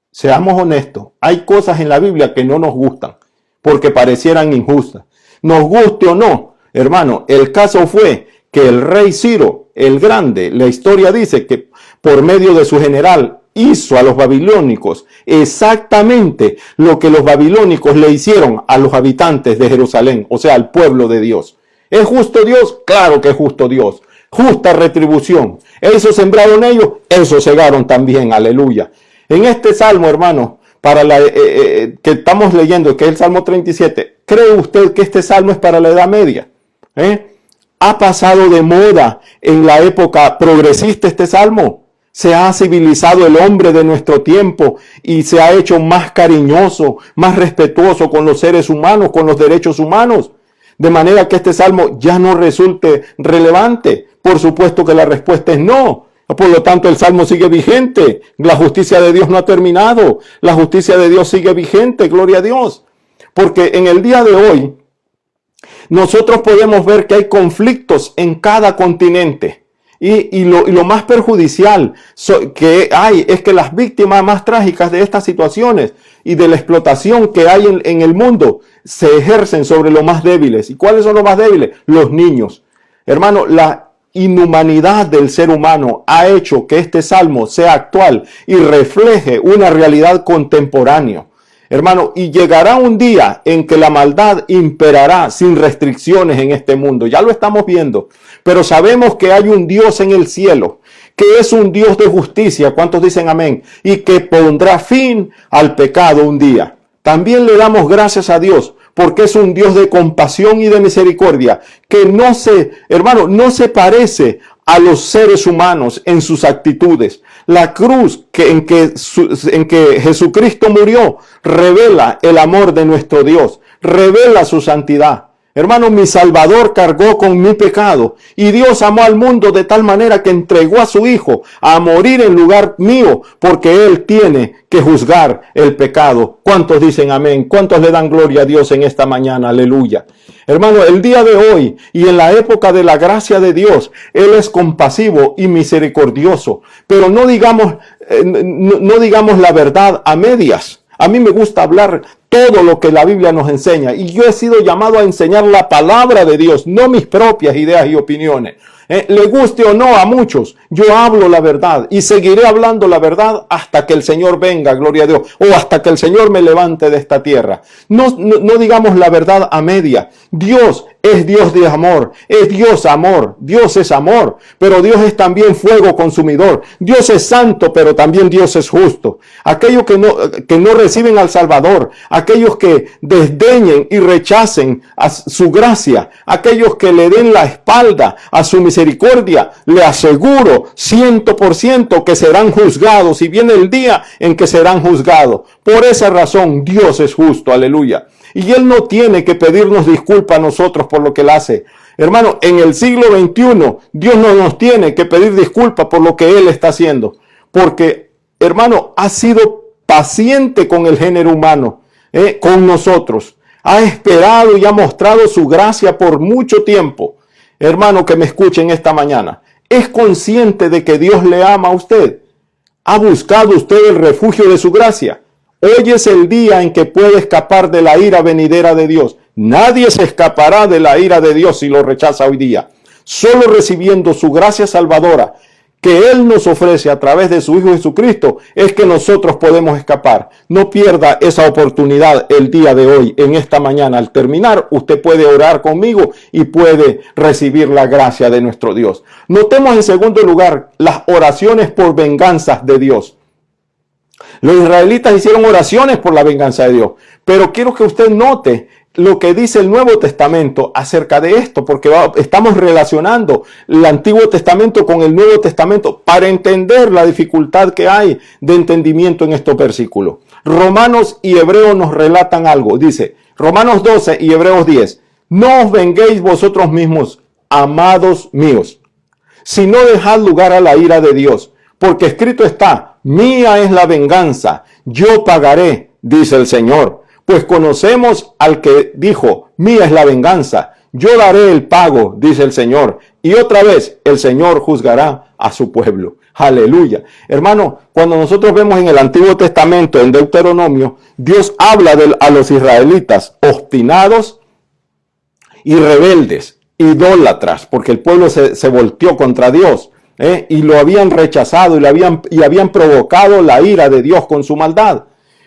seamos honestos, hay cosas en la Biblia que no nos gustan, porque parecieran injustas. Nos guste o no, hermano, el caso fue que el rey Ciro, el grande, la historia dice que por medio de su general, hizo a los babilónicos exactamente lo que los babilónicos le hicieron a los habitantes de Jerusalén, o sea, al pueblo de Dios. ¿Es justo Dios? Claro que es justo Dios. Justa retribución. Eso sembraron ellos, eso segaron también, aleluya. En este salmo, hermano, que estamos leyendo, que es el Salmo 37, ¿cree usted que este salmo es para la Edad Media? ¿Ha pasado de moda en la época progresista este salmo? Se ha civilizado el hombre de nuestro tiempo y se ha hecho más cariñoso, más respetuoso con los seres humanos, con los derechos humanos, de manera que este salmo ya no resulte relevante. Por supuesto que la respuesta es no. Por lo tanto, el salmo sigue vigente. La justicia de Dios no ha terminado. La justicia de Dios sigue vigente, gloria a Dios. Porque en el día de hoy, nosotros podemos ver que hay conflictos en cada continente. Y lo más perjudicial que hay es que las víctimas más trágicas de estas situaciones y de la explotación que hay en el mundo se ejercen sobre los más débiles. ¿Y cuáles son los más débiles? Los niños. Hermano, la inhumanidad del ser humano ha hecho que este salmo sea actual y refleje una realidad contemporánea. Hermano, y llegará un día en que la maldad imperará sin restricciones en este mundo. Ya lo estamos viendo, pero sabemos que hay un Dios en el cielo, que es un Dios de justicia. ¿Cuántos dicen amén? Y que pondrá fin al pecado un día. También le damos gracias a Dios porque es un Dios de compasión y de misericordia, que no se parece a los seres humanos en sus actitudes. La cruz en que Jesucristo murió revela el amor de nuestro Dios, revela su santidad. Hermano, mi Salvador cargó con mi pecado y Dios amó al mundo de tal manera que entregó a su Hijo a morir en lugar mío, porque Él tiene que juzgar el pecado. ¿Cuántos dicen amén? ¿Cuántos le dan gloria a Dios en esta mañana? Aleluya. Hermano, el día de hoy y en la época de la gracia de Dios, Él es compasivo y misericordioso, pero no digamos la verdad a medias. A mí me gusta hablar todo lo que la Biblia nos enseña y yo he sido llamado a enseñar la palabra de Dios, no mis propias ideas y opiniones. Le guste o no a muchos, yo hablo la verdad y seguiré hablando la verdad hasta que el Señor venga, gloria a Dios, o hasta que el Señor me levante de esta tierra. No digamos la verdad a media. Dios es Dios de amor, es Dios amor, Dios es amor, pero Dios es también fuego consumidor. Dios es santo, pero también Dios es justo. Aquellos que no reciben al Salvador, aquellos que desdeñen y rechacen a su gracia, aquellos que le den la espalda a su misericordia, le aseguro 100% que serán juzgados y viene el día en que serán juzgados. Por esa razón Dios es justo, aleluya. Y Él no tiene que pedirnos disculpas a nosotros por lo que Él hace. Hermano, en el siglo XXI, Dios no nos tiene que pedir disculpas por lo que Él está haciendo. Porque, hermano, ha sido paciente con el género humano, con nosotros. Ha esperado y ha mostrado su gracia por mucho tiempo. Hermano que me escuchen esta mañana, ¿es consciente de que Dios le ama a usted? ¿Ha buscado usted el refugio de su gracia? Hoy es el día en que puede escapar de la ira venidera de Dios. Nadie se escapará de la ira de Dios si lo rechaza hoy día. Solo recibiendo su gracia salvadora que Él nos ofrece a través de su Hijo Jesucristo es que nosotros podemos escapar. No pierda esa oportunidad el día de hoy, en esta mañana. Al terminar, usted puede orar conmigo y puede recibir la gracia de nuestro Dios. Notemos en segundo lugar las oraciones por venganzas de Dios. Los israelitas hicieron oraciones por la venganza de Dios, pero quiero que usted note lo que dice el Nuevo Testamento acerca de esto, porque estamos relacionando el Antiguo Testamento con el Nuevo Testamento para entender la dificultad que hay de entendimiento en estos versículos. Romanos y Hebreos nos relatan algo. Dice, Romanos 12 y Hebreos 10, no os venguéis vosotros mismos, amados míos, sino dejad lugar a la ira de Dios, porque escrito está, mía es la venganza, yo pagaré, dice el Señor. Pues conocemos al que dijo, mía es la venganza, yo daré el pago, dice el Señor. Y otra vez, el Señor juzgará a su pueblo. Aleluya. Hermano, cuando nosotros vemos en el Antiguo Testamento, en Deuteronomio, Dios habla a los israelitas obstinados y rebeldes, idólatras, porque el pueblo se volteó contra Dios. y lo habían rechazado y habían provocado la ira de Dios con su maldad.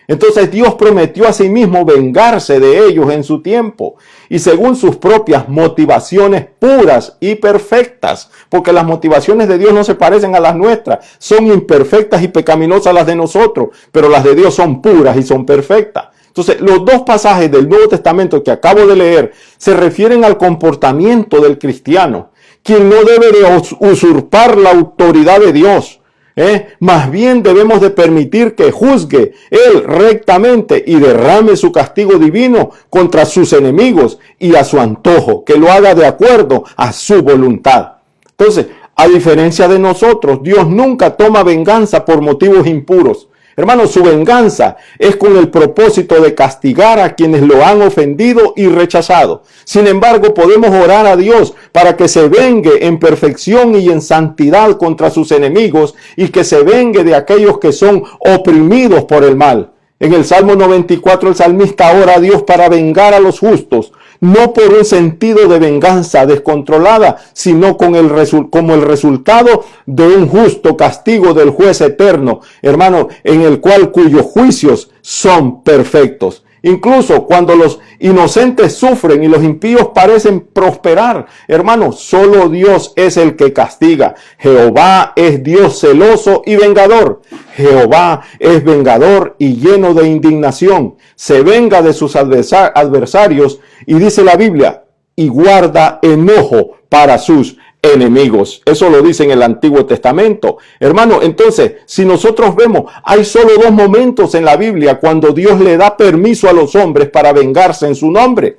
Entonces Dios prometió a sí mismo vengarse de ellos en su tiempo y según sus propias motivaciones puras y perfectas, porque las motivaciones de Dios no se parecen a las nuestras, son imperfectas y pecaminosas las de nosotros, pero las de Dios son puras y son perfectas. Entonces, los dos pasajes del Nuevo Testamento que acabo de leer se refieren al comportamiento del cristiano, quien no debe de usurpar la autoridad de Dios. Más bien debemos de permitir que juzgue él rectamente y derrame su castigo divino contra sus enemigos y a su antojo, que lo haga de acuerdo a su voluntad. Entonces, a diferencia de nosotros, Dios nunca toma venganza por motivos impuros. Hermanos, su venganza es con el propósito de castigar a quienes lo han ofendido y rechazado. Sin embargo, podemos orar a Dios para que se vengue en perfección y en santidad contra sus enemigos y que se vengue de aquellos que son oprimidos por el mal. En el Salmo 94 el salmista ora a Dios para vengar a los justos, no por un sentido de venganza descontrolada, sino como el resultado de un justo castigo del juez eterno, hermano, en el cual cuyos juicios son perfectos. Incluso cuando los inocentes sufren y los impíos parecen prosperar, hermano, solo Dios es el que castiga. Jehová es Dios celoso y vengador. Jehová es vengador y lleno de indignación. Se venga de sus adversarios y dice la Biblia, y guarda enojo para sus enemigos. Eso lo dice en el Antiguo Testamento. Hermano, entonces, si nosotros vemos, hay solo dos momentos en la Biblia cuando Dios le da permiso a los hombres para vengarse en su nombre.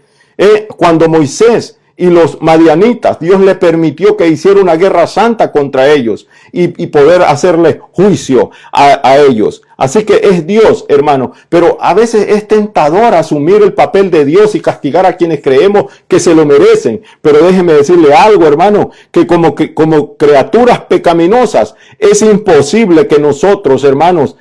Cuando Moisés y los madianitas, Dios le permitió que hiciera una guerra santa contra ellos y poder hacerle juicio a ellos. Así que es Dios, hermano, pero a veces es tentador asumir el papel de Dios y castigar a quienes creemos que se lo merecen. Pero déjeme decirle algo, hermano, que como criaturas pecaminosas es imposible que nosotros, hermanos,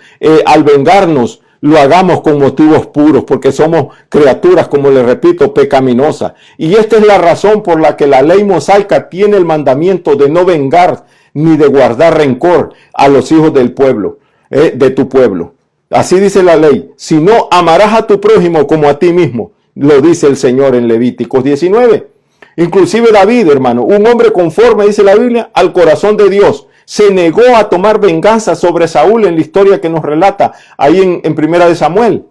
al vengarnos, lo hagamos con motivos puros, porque somos criaturas, como le repito, pecaminosas. Y esta es la razón por la que la ley mosaica tiene el mandamiento de no vengar ni de guardar rencor a los hijos del pueblo, de tu pueblo. Así dice la ley, si no amarás a tu prójimo como a ti mismo, lo dice el Señor en Levíticos 19. Inclusive David, hermano, un hombre conforme, dice la Biblia, al corazón de Dios, se negó a tomar venganza sobre Saúl en la historia que nos relata ahí en Primera de Samuel.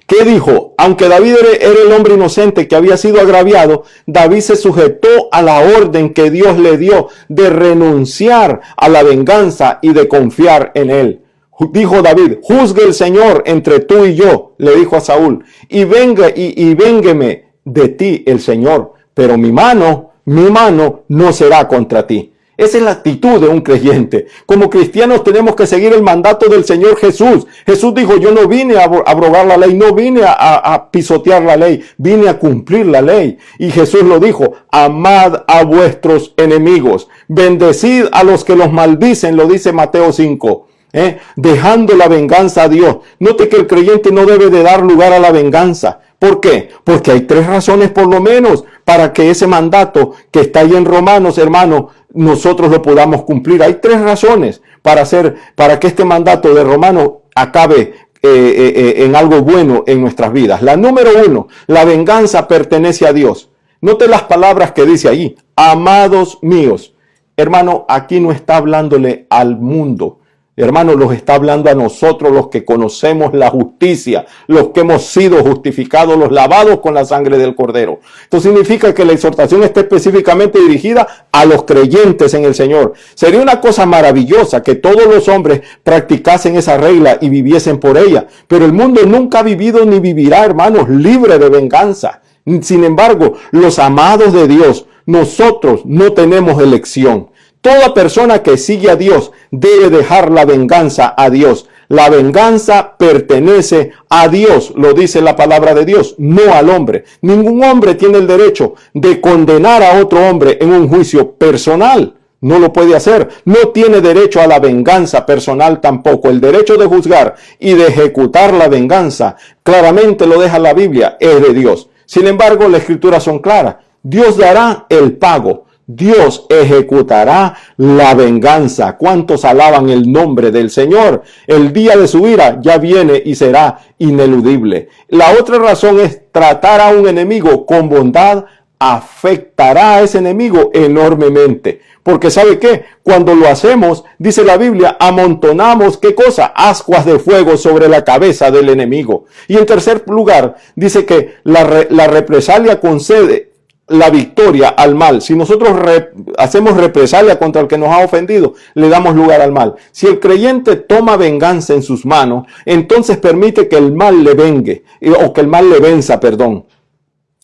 ¿Qué dijo? Aunque David era el hombre inocente que había sido agraviado, David se sujetó a la orden que Dios le dio de renunciar a la venganza y de confiar en él. Dijo David, juzgue el Señor entre tú y yo, le dijo a Saúl, y véngueme de ti el Señor, pero mi mano no será contra ti. Esa es la actitud de un creyente. Como cristianos tenemos que seguir el mandato del Señor Jesús. Jesús dijo, yo no vine a abrogar la ley, no vine a pisotear la ley, vine a cumplir la ley. Y Jesús lo dijo, amad a vuestros enemigos, bendecid a los que los maldicen, lo dice Mateo 5. Dejando la venganza a Dios. Note que el creyente no debe de dar lugar a la venganza. ¿Por qué? Porque hay tres razones por lo menos para que ese mandato que está ahí en Romanos, hermano, nosotros lo podamos cumplir. Hay tres razones para que este mandato de Romanos acabe en algo bueno en nuestras vidas. La número uno, la venganza pertenece a Dios. Note las palabras que dice allí, amados míos. Hermano, aquí no está hablándole al mundo. Hermano, los está hablando a nosotros, los que conocemos la justicia, los que hemos sido justificados, los lavados con la sangre del Cordero. Esto significa que la exhortación está específicamente dirigida a los creyentes en el Señor. Sería una cosa maravillosa que todos los hombres practicasen esa regla y viviesen por ella. Pero el mundo nunca ha vivido ni vivirá, hermanos, libre de venganza. Sin embargo, los amados de Dios, nosotros no tenemos elección. Toda persona que sigue a Dios debe dejar la venganza a Dios. La venganza pertenece a Dios, lo dice la palabra de Dios, no al hombre. Ningún hombre tiene el derecho de condenar a otro hombre en un juicio personal. No lo puede hacer. No tiene derecho a la venganza personal tampoco. El derecho de juzgar y de ejecutar la venganza, claramente lo deja la Biblia, es de Dios. Sin embargo, las escrituras son claras. Dios dará el pago. Dios ejecutará la venganza. ¿Cuántos alaban el nombre del Señor? El día de su ira ya viene y será ineludible. La otra razón es tratar a un enemigo con bondad afectará a ese enemigo enormemente. Porque ¿sabe qué? Cuando lo hacemos, dice la Biblia, amontonamos, ¿qué cosa? Ascuas de fuego sobre la cabeza del enemigo. Y en tercer lugar, dice que la represalia concede la victoria al mal. Si nosotros hacemos represalia contra el que nos ha ofendido, le damos lugar al mal. Si el creyente toma venganza en sus manos, entonces permite que el mal le vengue, o que el mal le venza, perdón.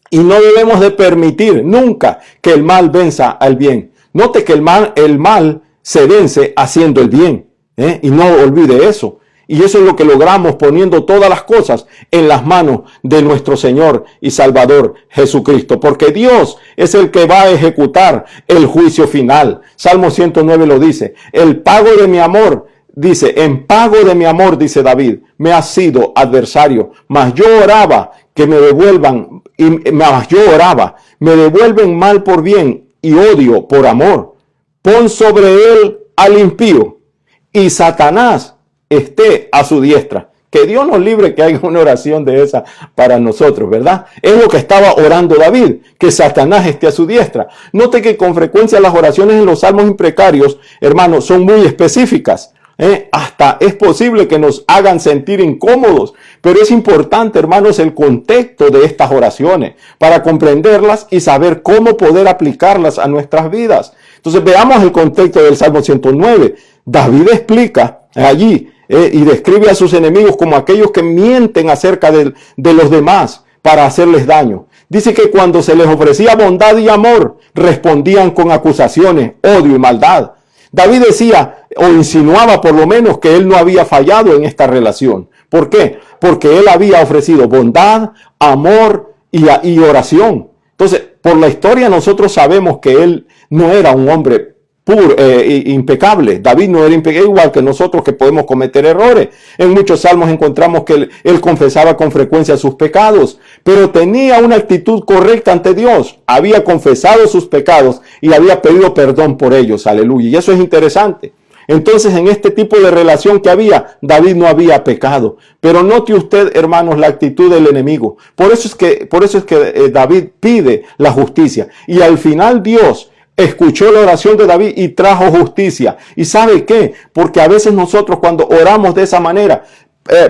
Y no debemos de permitir nunca que el mal venza al bien. Note que el mal se vence haciendo el bien, y no olvide eso. Y eso es lo que logramos poniendo todas las cosas en las manos de nuestro Señor y Salvador Jesucristo. Porque Dios es el que va a ejecutar el juicio final. Salmo 109 lo dice. El pago de mi amor, dice, en pago de mi amor, dice David, me ha sido adversario. Mas yo oraba que me devuelvan, me devuelven mal por bien y odio por amor. Pon sobre él al impío y Satanás esté a su diestra. Que Dios nos libre que haya una oración de esa para nosotros, ¿verdad? Es lo que estaba orando David, que Satanás esté a su diestra. Note que con frecuencia las oraciones en los salmos imprecarios, hermanos, son muy específicas. Hasta es posible que nos hagan sentir incómodos, pero es importante, hermanos, el contexto de estas oraciones para comprenderlas y saber cómo poder aplicarlas a nuestras vidas. Entonces veamos el contexto del Salmo 109. David explica allí y describe a sus enemigos como aquellos que mienten acerca de los demás para hacerles daño. Dice que cuando se les ofrecía bondad y amor, respondían con acusaciones, odio y maldad. David decía o insinuaba por lo menos que él no había fallado en esta relación. ¿Por qué? Porque él había ofrecido bondad, amor y oración. Entonces, por la historia nosotros sabemos que él no era un hombre puro, impecable. David no era impecable, igual que nosotros que podemos cometer errores. En muchos salmos encontramos que él confesaba con frecuencia sus pecados, pero tenía una actitud correcta ante Dios. Había confesado sus pecados y había pedido perdón por ellos. Aleluya. Y eso es interesante. Entonces, en este tipo de relación que había, David no había pecado. Pero note usted, hermanos, la actitud del enemigo. Por eso es que David pide la justicia. Y al final Dios escuchó la oración de David y trajo justicia. ¿Y sabe qué? Porque a veces nosotros cuando oramos de esa manera,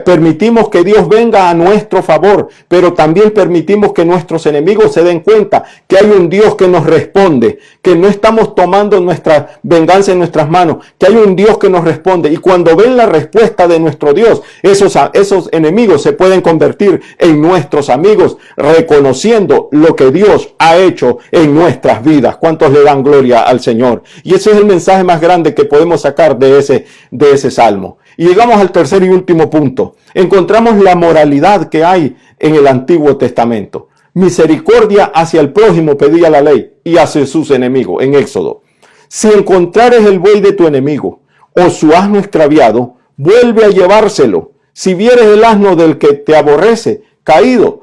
permitimos que Dios venga a nuestro favor, pero también permitimos que nuestros enemigos se den cuenta que hay un Dios que nos responde, que no estamos tomando nuestra venganza en nuestras manos, que hay un Dios que nos responde. Y cuando ven la respuesta de nuestro Dios, esos enemigos se pueden convertir en nuestros amigos, reconociendo lo que Dios ha hecho en nuestras vidas. ¿Cuántos le dan gloria al Señor? Y ese es el mensaje más grande que podemos sacar de ese salmo. Y llegamos al tercer y último punto. Encontramos la moralidad que hay en el Antiguo Testamento. Misericordia hacia el prójimo pedía la ley y hacia sus enemigos en Éxodo. Si encontrares el buey de tu enemigo o su asno extraviado, vuelve a llevárselo. Si vieres el asno del que te aborrece caído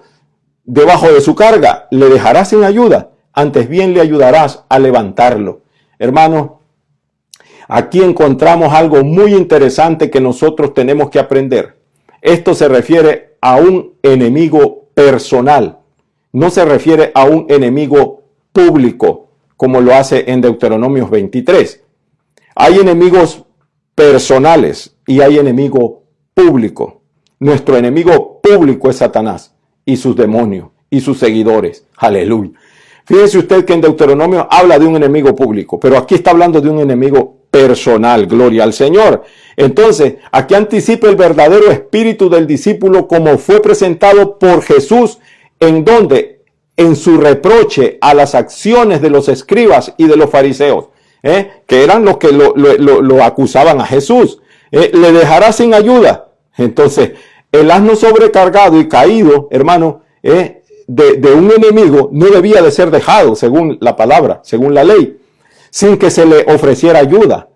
debajo de su carga, le dejarás sin ayuda. Antes bien le ayudarás a levantarlo. Hermano, aquí encontramos algo muy interesante que nosotros tenemos que aprender. Esto se refiere a un enemigo personal. No se refiere a un enemigo público, como lo hace en Deuteronomios 23. Hay enemigos personales y hay enemigo público. Nuestro enemigo público es Satanás y sus demonios y sus seguidores. Aleluya. Fíjese usted que en Deuteronomio habla de un enemigo público, pero aquí está hablando de un enemigo personal. Gloria al Señor. Entonces, aquí anticipa el verdadero espíritu del discípulo como fue presentado por Jesús, en donde en su reproche a las acciones de los escribas y de los fariseos, que eran los que lo acusaban a Jesús, le dejará sin ayuda. Entonces, el asno sobrecargado y caído, hermano, de un enemigo no debía de ser dejado, según la palabra, según la ley, sin que se le ofreciera ayuda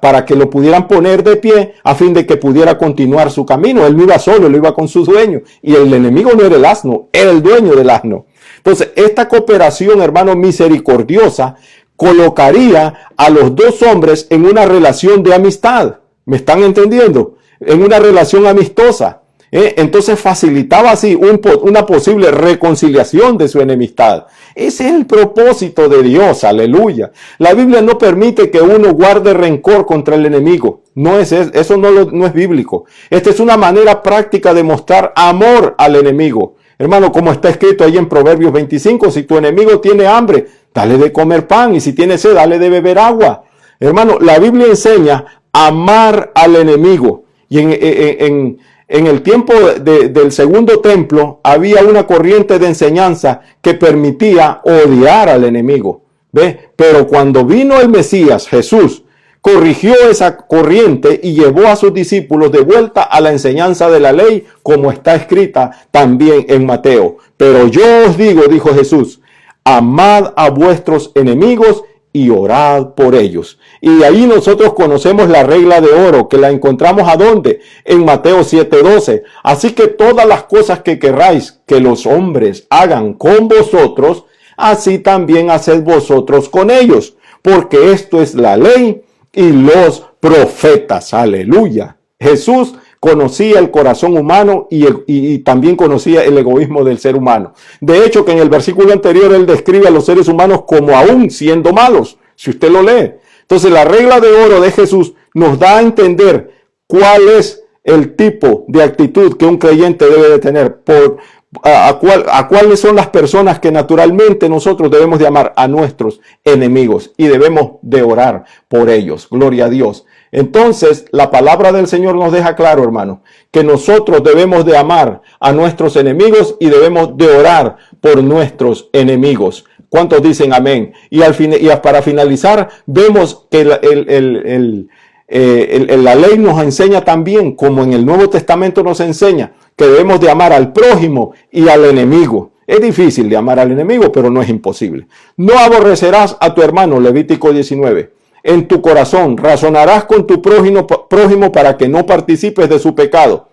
para que lo pudieran poner de pie a fin de que pudiera continuar su camino. Él no iba solo, él iba con su dueño, y el enemigo no era el asno, era el dueño del asno. Entonces, esta cooperación, hermano, misericordiosa colocaría a los dos hombres en una relación de amistad. ¿Me están entendiendo? En una relación amistosa. Entonces facilitaba así una posible reconciliación de su enemistad. Ese es el propósito de Dios, aleluya. La Biblia no permite que uno guarde rencor contra el enemigo. Eso no es bíblico. Esta es una manera práctica de mostrar amor al enemigo. Hermano, como está escrito ahí en Proverbios 25, si tu enemigo tiene hambre, dale de comer pan, y si tiene sed, dale de beber agua. Hermano, la Biblia enseña a amar al enemigo. Y en el tiempo del segundo templo había una corriente de enseñanza que permitía odiar al enemigo. ¿Ve? Pero cuando vino el Mesías, Jesús, corrigió esa corriente y llevó a sus discípulos de vuelta a la enseñanza de la ley, como está escrita también en Mateo. Pero yo os digo, dijo Jesús, amad a vuestros enemigos y orad por ellos. Y ahí nosotros conocemos la regla de oro, que la encontramos ¿a dónde? En Mateo 7:12. Así que todas las cosas que querráis que los hombres hagan con vosotros, así también haced vosotros con ellos, porque esto es la ley y los profetas. Aleluya. Jesús conocía el corazón humano y también conocía el egoísmo del ser humano. De hecho, que en el versículo anterior él describe a los seres humanos como aún siendo malos, si usted lo lee. Entonces la regla de oro de Jesús nos da a entender cuál es el tipo de actitud que un creyente debe de tener, a cuáles son las personas que naturalmente nosotros debemos de amar, a nuestros enemigos, y debemos de orar por ellos. Gloria a Dios. Entonces, la palabra del Señor nos deja claro, hermano, que nosotros debemos de amar a nuestros enemigos y debemos de orar por nuestros enemigos. ¿Cuántos dicen amén? Y para finalizar, vemos que la ley nos enseña también, como en el Nuevo Testamento nos enseña, que debemos de amar al prójimo y al enemigo. Es difícil de amar al enemigo, pero no es imposible. No aborrecerás a tu hermano, Levítico 19. En tu corazón razonarás con tu prójimo para que no participes de su pecado.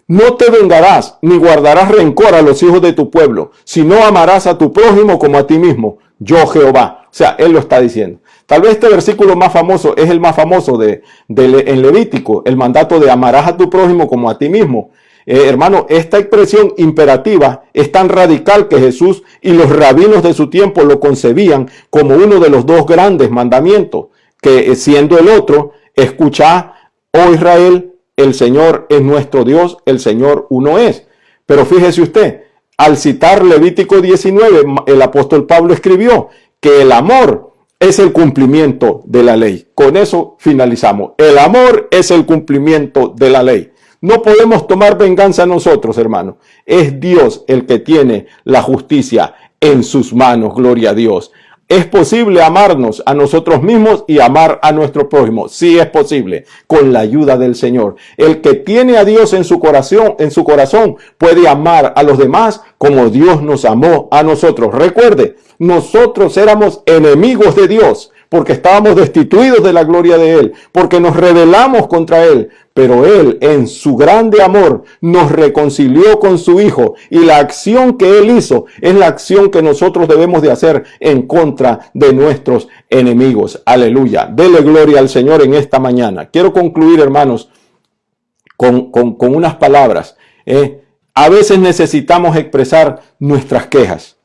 No te vengarás ni guardarás rencor a los hijos de tu pueblo, sino amarás a tu prójimo como a ti mismo, yo Jehová. O sea, él lo está diciendo. Tal vez este versículo más famoso es el más famoso en Levítico, el mandato de amarás a tu prójimo como a ti mismo. Hermano, esta expresión imperativa es tan radical que Jesús y los rabinos de su tiempo lo concebían como uno de los dos grandes mandamientos, que siendo el otro, escucha, oh Israel, el Señor es nuestro Dios, el Señor uno es. Pero fíjese usted, al citar Levítico 19, el apóstol Pablo escribió que el amor es el cumplimiento de la ley. Con eso finalizamos. El amor es el cumplimiento de la ley. No podemos tomar venganza nosotros, hermano. Es Dios el que tiene la justicia en sus manos, gloria a Dios. ¿Es posible amarnos a nosotros mismos y amar a nuestro prójimo? Sí, es posible, con la ayuda del Señor. El que tiene a Dios en su corazón puede amar a los demás como Dios nos amó a nosotros. Recuerde, nosotros éramos enemigos de Dios porque estábamos destituidos de la gloria de Él, porque nos rebelamos contra Él, pero Él en su grande amor nos reconcilió con su Hijo, y la acción que Él hizo es la acción que nosotros debemos de hacer en contra de nuestros enemigos. Aleluya. Dele gloria al Señor en esta mañana. Quiero concluir, hermanos, con unas palabras. A veces necesitamos expresar nuestras quejas,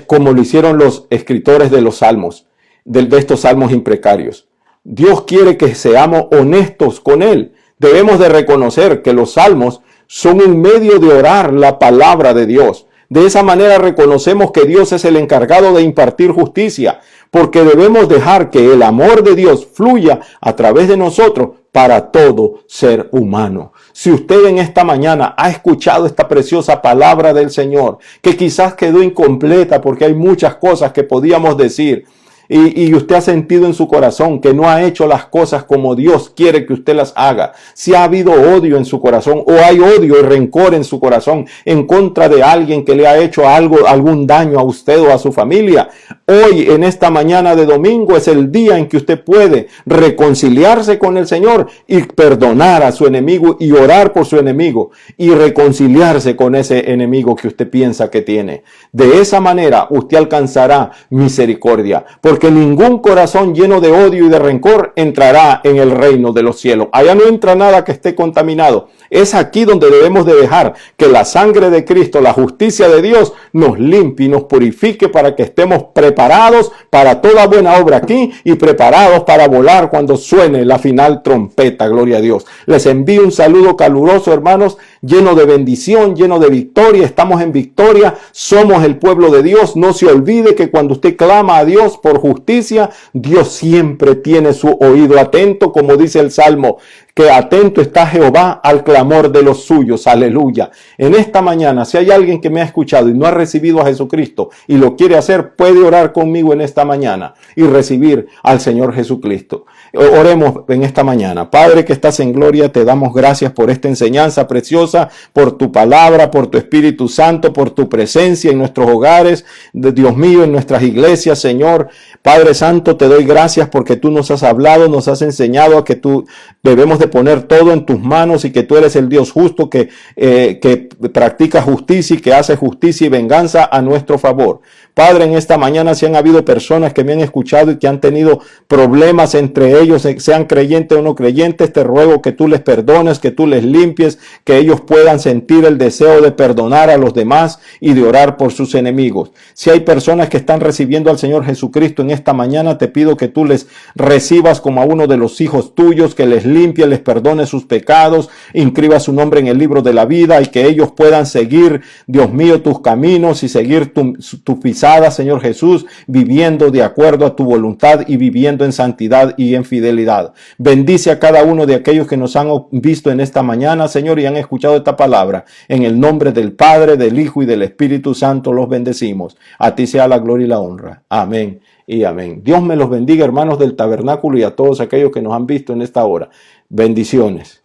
como lo hicieron los escritores de los salmos, de estos salmos imprecarios. Dios quiere que seamos honestos con Él. Debemos de reconocer que los salmos son un medio de orar la palabra de Dios. De esa manera reconocemos que Dios es el encargado de impartir justicia, porque debemos dejar que el amor de Dios fluya a través de nosotros para todo ser humano. Si usted en esta mañana ha escuchado esta preciosa palabra del Señor, que quizás quedó incompleta porque hay muchas cosas que podíamos decir, y usted ha sentido en su corazón que no ha hecho las cosas como Dios quiere que usted las haga, si ha habido odio en su corazón, o hay odio y rencor en su corazón en contra de alguien que le ha hecho algún daño a usted o a su familia, hoy en esta mañana de domingo es el día en que usted puede reconciliarse con el Señor y perdonar a su enemigo y orar por su enemigo y reconciliarse con ese enemigo que usted piensa que tiene. De esa manera usted alcanzará misericordia, porque porque ningún corazón lleno de odio y de rencor entrará en el reino de los cielos. Allá no entra nada que esté contaminado. Es aquí donde debemos de dejar que la sangre de Cristo, la justicia de Dios, nos limpie y nos purifique para que estemos preparados para toda buena obra aquí y preparados para volar cuando suene la final trompeta. Gloria a Dios. Les envío un saludo caluroso, hermanos, lleno de bendición, lleno de victoria. Estamos en victoria, somos el pueblo de Dios. No se olvide que cuando usted clama a Dios por justicia, Dios siempre tiene su oído atento, como dice el Salmo, que atento está Jehová al clamor de los suyos. Aleluya. En esta mañana, si hay alguien que me ha escuchado y no ha recibido a Jesucristo y lo quiere hacer, puede orar conmigo en esta mañana y recibir al Señor Jesucristo. Oremos en esta mañana. Padre que estás en gloria, te damos gracias por esta enseñanza preciosa, por tu palabra, por tu Espíritu Santo, por tu presencia en nuestros hogares, Dios mío, en nuestras iglesias, Señor. Padre Santo, te doy gracias porque tú nos has hablado, nos has enseñado a que tú debemos de poner todo en tus manos y que tú eres el Dios justo que practica justicia y que hace justicia y venganza a nuestro favor. Padre, en esta mañana, si han habido personas que me han escuchado y que han tenido problemas entre ellos, sean creyentes o no creyentes, te ruego que tú les perdones, que tú les limpies, que ellos puedan sentir el deseo de perdonar a los demás y de orar por sus enemigos. Si hay personas que están recibiendo al Señor Jesucristo en esta mañana, te pido que tú les recibas como a uno de los hijos tuyos, que les limpie, les perdone sus pecados, inscriba su nombre en el libro de la vida y que ellos puedan seguir, Dios mío, tus caminos y seguir tu pisada, Señor Jesús, viviendo de acuerdo a tu voluntad y viviendo en santidad y en fidelidad. Bendice a cada uno de aquellos que nos han visto en esta mañana, Señor, y han escuchado esta palabra. En el nombre del Padre, del Hijo y del Espíritu Santo los bendecimos. A ti sea la gloria y la honra. Amén y amén. Dios me los bendiga, hermanos del tabernáculo, y a todos aquellos que nos han visto en esta hora. Bendiciones.